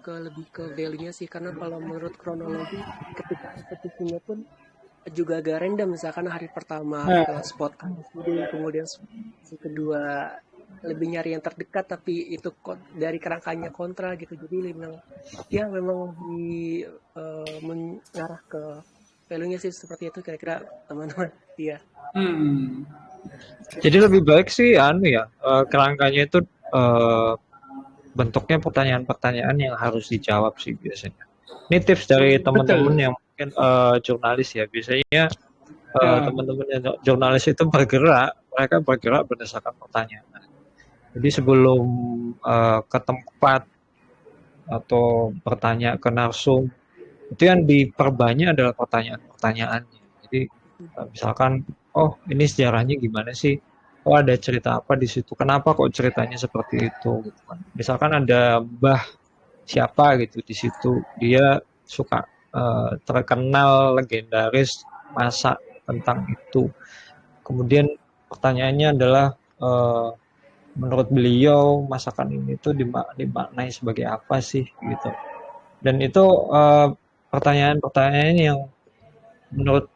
lebih ke value-nya sih, karena kalau menurut kronologi ketika eksekusinya pun juga agak random, misalkan hari pertama ke spot kemudian kedua lebih nyari yang terdekat tapi itu dari kerangkanya kontra gitu. Jadi memang mengarah ke value-nya sih seperti itu kira-kira teman-teman. Iya. Jadi lebih baik sih kerangkanya itu bentuknya pertanyaan-pertanyaan yang harus dijawab sih biasanya. Ini tips dari teman-teman yang mungkin jurnalis ya. Biasanya teman-teman yang jurnalis itu mereka bergerak berdasarkan pertanyaan. Jadi sebelum ke tempat atau bertanya ke narsum, itu yang diperbanyak adalah pertanyaan-pertanyaannya. Jadi misalkan, oh ini sejarahnya gimana sih? Oh ada cerita apa di situ? Kenapa kok ceritanya seperti itu? Gitu kan. Misalkan ada Mbah siapa gitu di situ, dia suka terkenal legendaris masak tentang itu. Kemudian pertanyaannya adalah eh, menurut beliau masakan ini tuh dimaknai sebagai apa sih gitu. Dan itu pertanyaan-pertanyaan yang menurut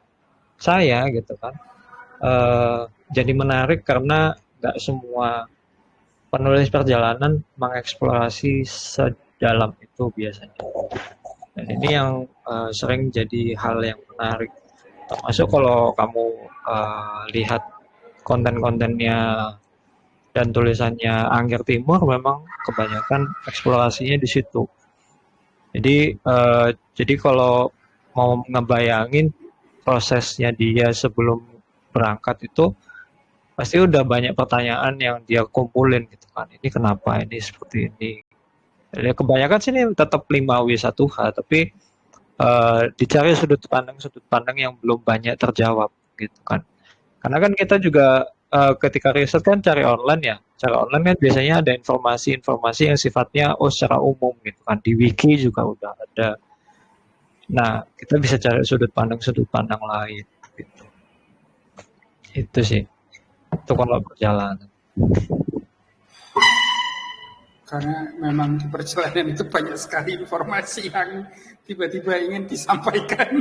saya gitu kan eh, jadi menarik karena nggak semua penulis perjalanan mengeksplorasi sedalam itu biasanya. Dan ini yang sering jadi hal yang menarik. Termasuk kalau kamu lihat konten-kontennya dan tulisannya Angger Timur, memang kebanyakan eksplorasinya di situ. Jadi kalau mau ngebayangin prosesnya dia sebelum berangkat itu pasti udah banyak pertanyaan yang dia kumpulin gitu kan. Ini kenapa ini seperti ini. Jadi kebanyakan sini tetap 5W1H, tapi dicari sudut pandang yang belum banyak terjawab gitu kan. Karena kan kita juga ketika riset kan cari online ya. Cari online kan biasanya ada informasi-informasi yang sifatnya secara umum gitu kan. Di wiki juga udah ada. Nah, kita bisa cari sudut pandang lain gitu. Itu sih. Itu kalau perjalanan. Karena memang di perjalanan itu banyak sekali informasi yang tiba-tiba ingin disampaikan.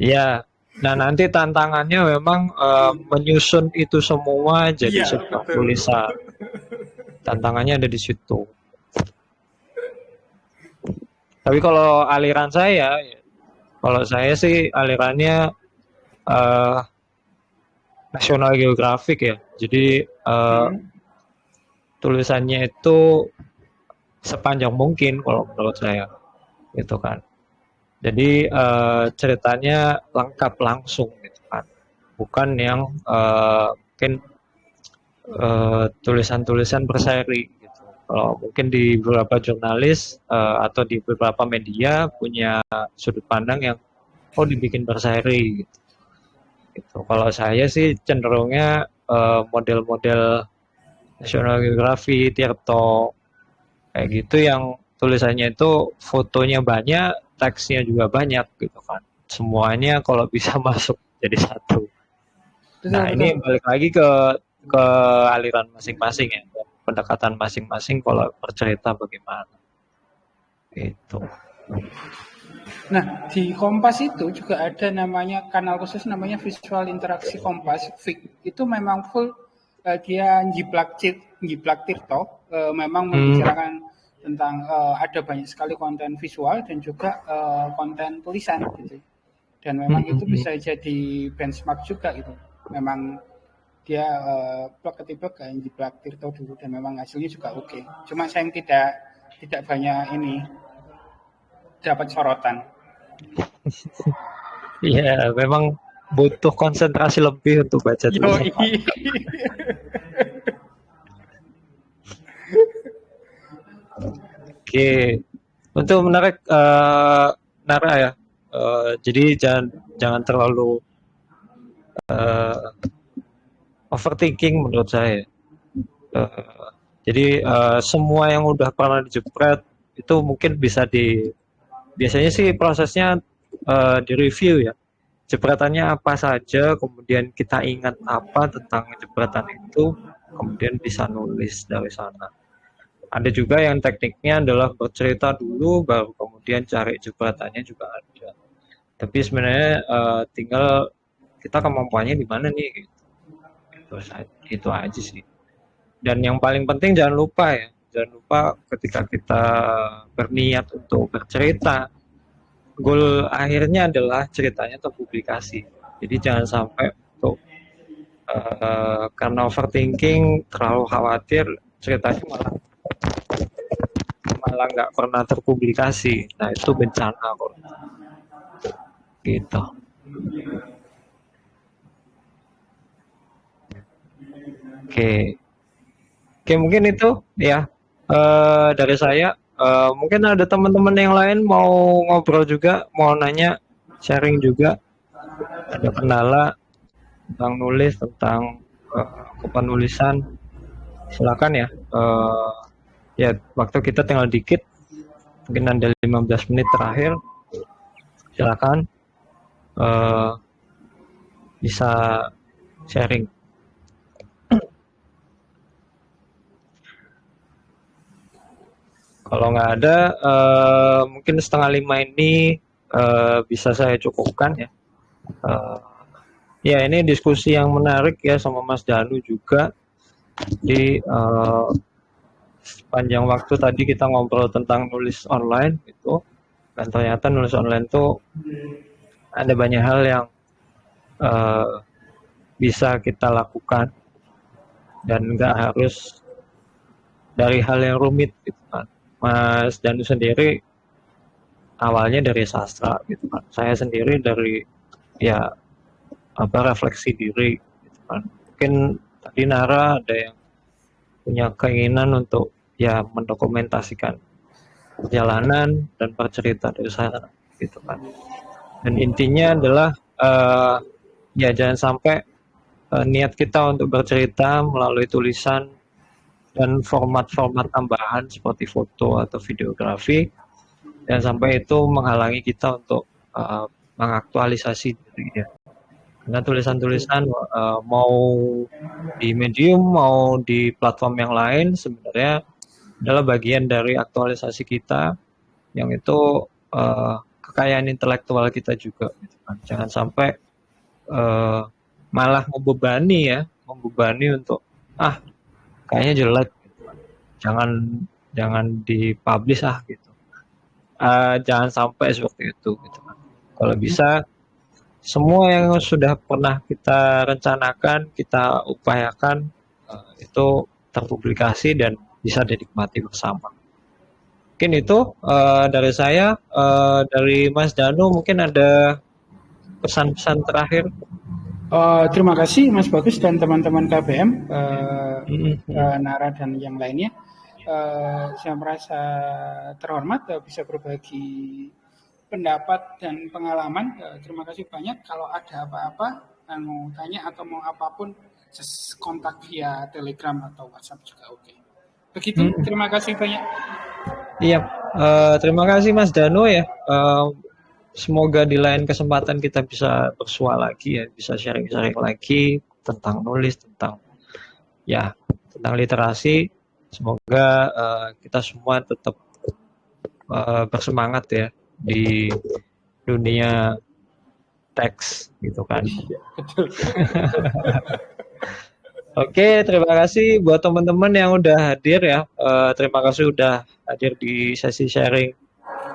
Iya. Nah, nanti tantangannya memang menyusun itu semua jadi sebuah tulisan. Tantangannya ada di situ. Tapi kalau aliran kalau saya sih alirannya National Geographic ya. Jadi tulisannya itu sepanjang mungkin kalau menurut saya, gitu kan. Jadi ceritanya lengkap langsung, gitu kan. Bukan yang mungkin tulisan-tulisan berseri. Gitu. Kalau mungkin di beberapa jurnalis atau di beberapa media punya sudut pandang yang dibikin berseri. Gitu. Kalau saya sih cenderungnya model-model National Geographic, Tirto, kayak gitu yang tulisannya itu fotonya banyak, teksnya juga banyak gitu kan. Semuanya kalau bisa masuk jadi satu. Nah, ini balik lagi ke aliran masing-masing ya, pendekatan masing-masing kalau bercerita bagaimana. Itu. Nah, di Kompas itu juga ada namanya kanal khusus namanya Visual Interaksi Kompas, VIK. Itu memang full dia njiplak Tirto, memang membicarakan tentang ada banyak sekali konten visual dan juga konten tulisan gitu. Dan memang itu bisa jadi benchmark juga gitu. Memang dia plek-ketiplek njiplak Tirto dulu dan memang hasilnya juga oke. Cuma saya tidak banyak ini dapat sorotan. Iya, memang butuh konsentrasi lebih untuk baca tulisan. Oke, untuk menarik Nara ya. Jadi jangan terlalu overthinking menurut saya. Jadi semua yang udah pernah dijepret itu mungkin biasanya sih prosesnya direview ya. Jepretannya apa saja, kemudian kita ingat apa tentang jepretan itu, kemudian bisa nulis dari sana. Ada juga yang tekniknya adalah bercerita dulu, baru kemudian cari jepretannya juga ada. Tapi sebenarnya tinggal kita kemampuannya di mana nih, gitu. Itu aja sih. Dan yang paling penting jangan lupa ketika kita berniat untuk bercerita, goal akhirnya adalah ceritanya terpublikasi. Jadi jangan sampai untuk karena overthinking terlalu khawatir ceritanya malah nggak pernah terpublikasi. Nah itu bencana kok. Gitu. Oke, mungkin itu ya dari saya. Mungkin ada teman-teman yang lain mau ngobrol juga, mau nanya, sharing juga, ada kendala tentang nulis, tentang kepenulisan, silakan ya. Ya waktu kita tinggal dikit, mungkin ada 15 menit terakhir, silakan bisa sharing. Kalau nggak ada, mungkin 4:30 ini bisa saya cukupkan ya. Eh, Ya, ini diskusi yang menarik ya sama Mas Danu juga. Di sepanjang waktu tadi kita ngobrol tentang nulis online gitu, dan ternyata nulis online tuh ada banyak hal yang eh, bisa kita lakukan dan nggak harus dari hal yang rumit gitu kan. Mas Danu sendiri awalnya dari sastra gitu kan. Saya sendiri dari ya refleksi diri gitu kan. Mungkin tadi Nara ada yang punya keinginan untuk ya mendokumentasikan perjalanan dan bercerita dari sana gitu kan. Dan intinya adalah ya jangan sampai niat kita untuk bercerita melalui tulisan dan format-format tambahan seperti foto atau videografi dan sampai itu menghalangi kita untuk mengaktualisasi diri ya. Karena tulisan-tulisan mau di Medium mau di platform yang lain sebenarnya adalah bagian dari aktualisasi kita yang itu kekayaan intelektual kita juga gitu kan. Jangan sampai malah membebani untuk kayaknya jelek gitu kan. Jangan dipublish gitu. Jangan sampai seperti itu gitu kan. Kalau bisa semua yang sudah pernah kita rencanakan, kita upayakan itu terpublikasi dan bisa dinikmati bersama. Mungkin itu dari saya, dari Mas Danu mungkin ada pesan-pesan terakhir. Terima kasih Mas Bagus dan teman-teman KBM, Nara dan yang lainnya. Saya merasa terhormat bisa berbagi pendapat dan pengalaman. Terima kasih banyak. Kalau ada apa-apa, mau tanya atau mau apapun, kontak via Telegram atau WhatsApp juga oke. Begitu, terima kasih banyak. Iya, terima kasih Mas Danu ya. Semoga di lain kesempatan kita bisa bersua lagi ya, bisa sharing-sharing lagi tentang nulis, tentang literasi. Semoga kita semua tetap bersemangat ya di dunia teks gitu kan. Oke, terima kasih buat teman-teman yang udah hadir ya. Terima kasih udah hadir di sesi sharing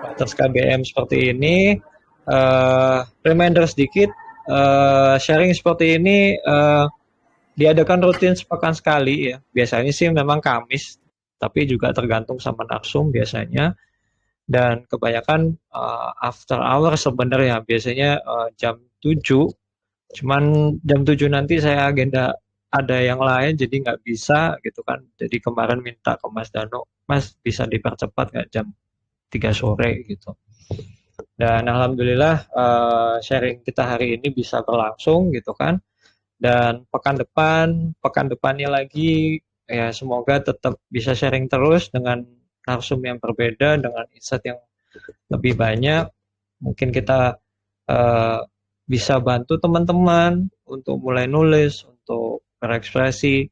Writers KBM seperti ini. Reminder sedikit, sharing seperti ini diadakan rutin sepekan sekali ya. Biasanya sih memang Kamis, tapi juga tergantung sama narsum biasanya. Dan kebanyakan after hour sebenarnya, biasanya jam 7. Cuman jam 7 nanti saya agenda ada yang lain jadi nggak bisa gitu kan. Jadi kemarin minta ke Mas Danu, Mas bisa dipercepat nggak jam 3 sore gitu. Dan alhamdulillah sharing kita hari ini bisa berlangsung gitu kan. Dan pekan depannya lagi ya semoga tetap bisa sharing terus dengan narsum yang berbeda, dengan insight yang lebih banyak. Mungkin kita bisa bantu teman-teman untuk mulai nulis, untuk berekspresi,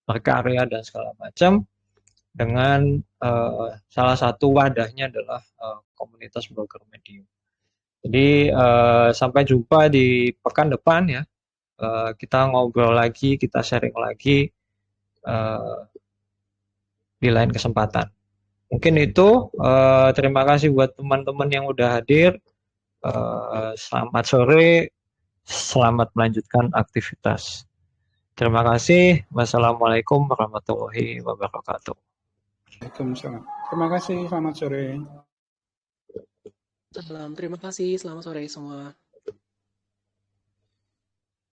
berkarya dan segala macam dengan salah satu wadahnya adalah komunitas blogger Medium. Jadi sampai jumpa di pekan depan ya. Kita ngobrol lagi, kita sharing lagi di lain kesempatan. Mungkin itu. Terima kasih buat teman-teman yang udah hadir. Selamat sore, selamat melanjutkan aktivitas. Terima kasih. Wassalamualaikum warahmatullahi wabarakatuh. Waalaikumsalam. Terima kasih, selamat sore. Terima kasih, selamat sore semua.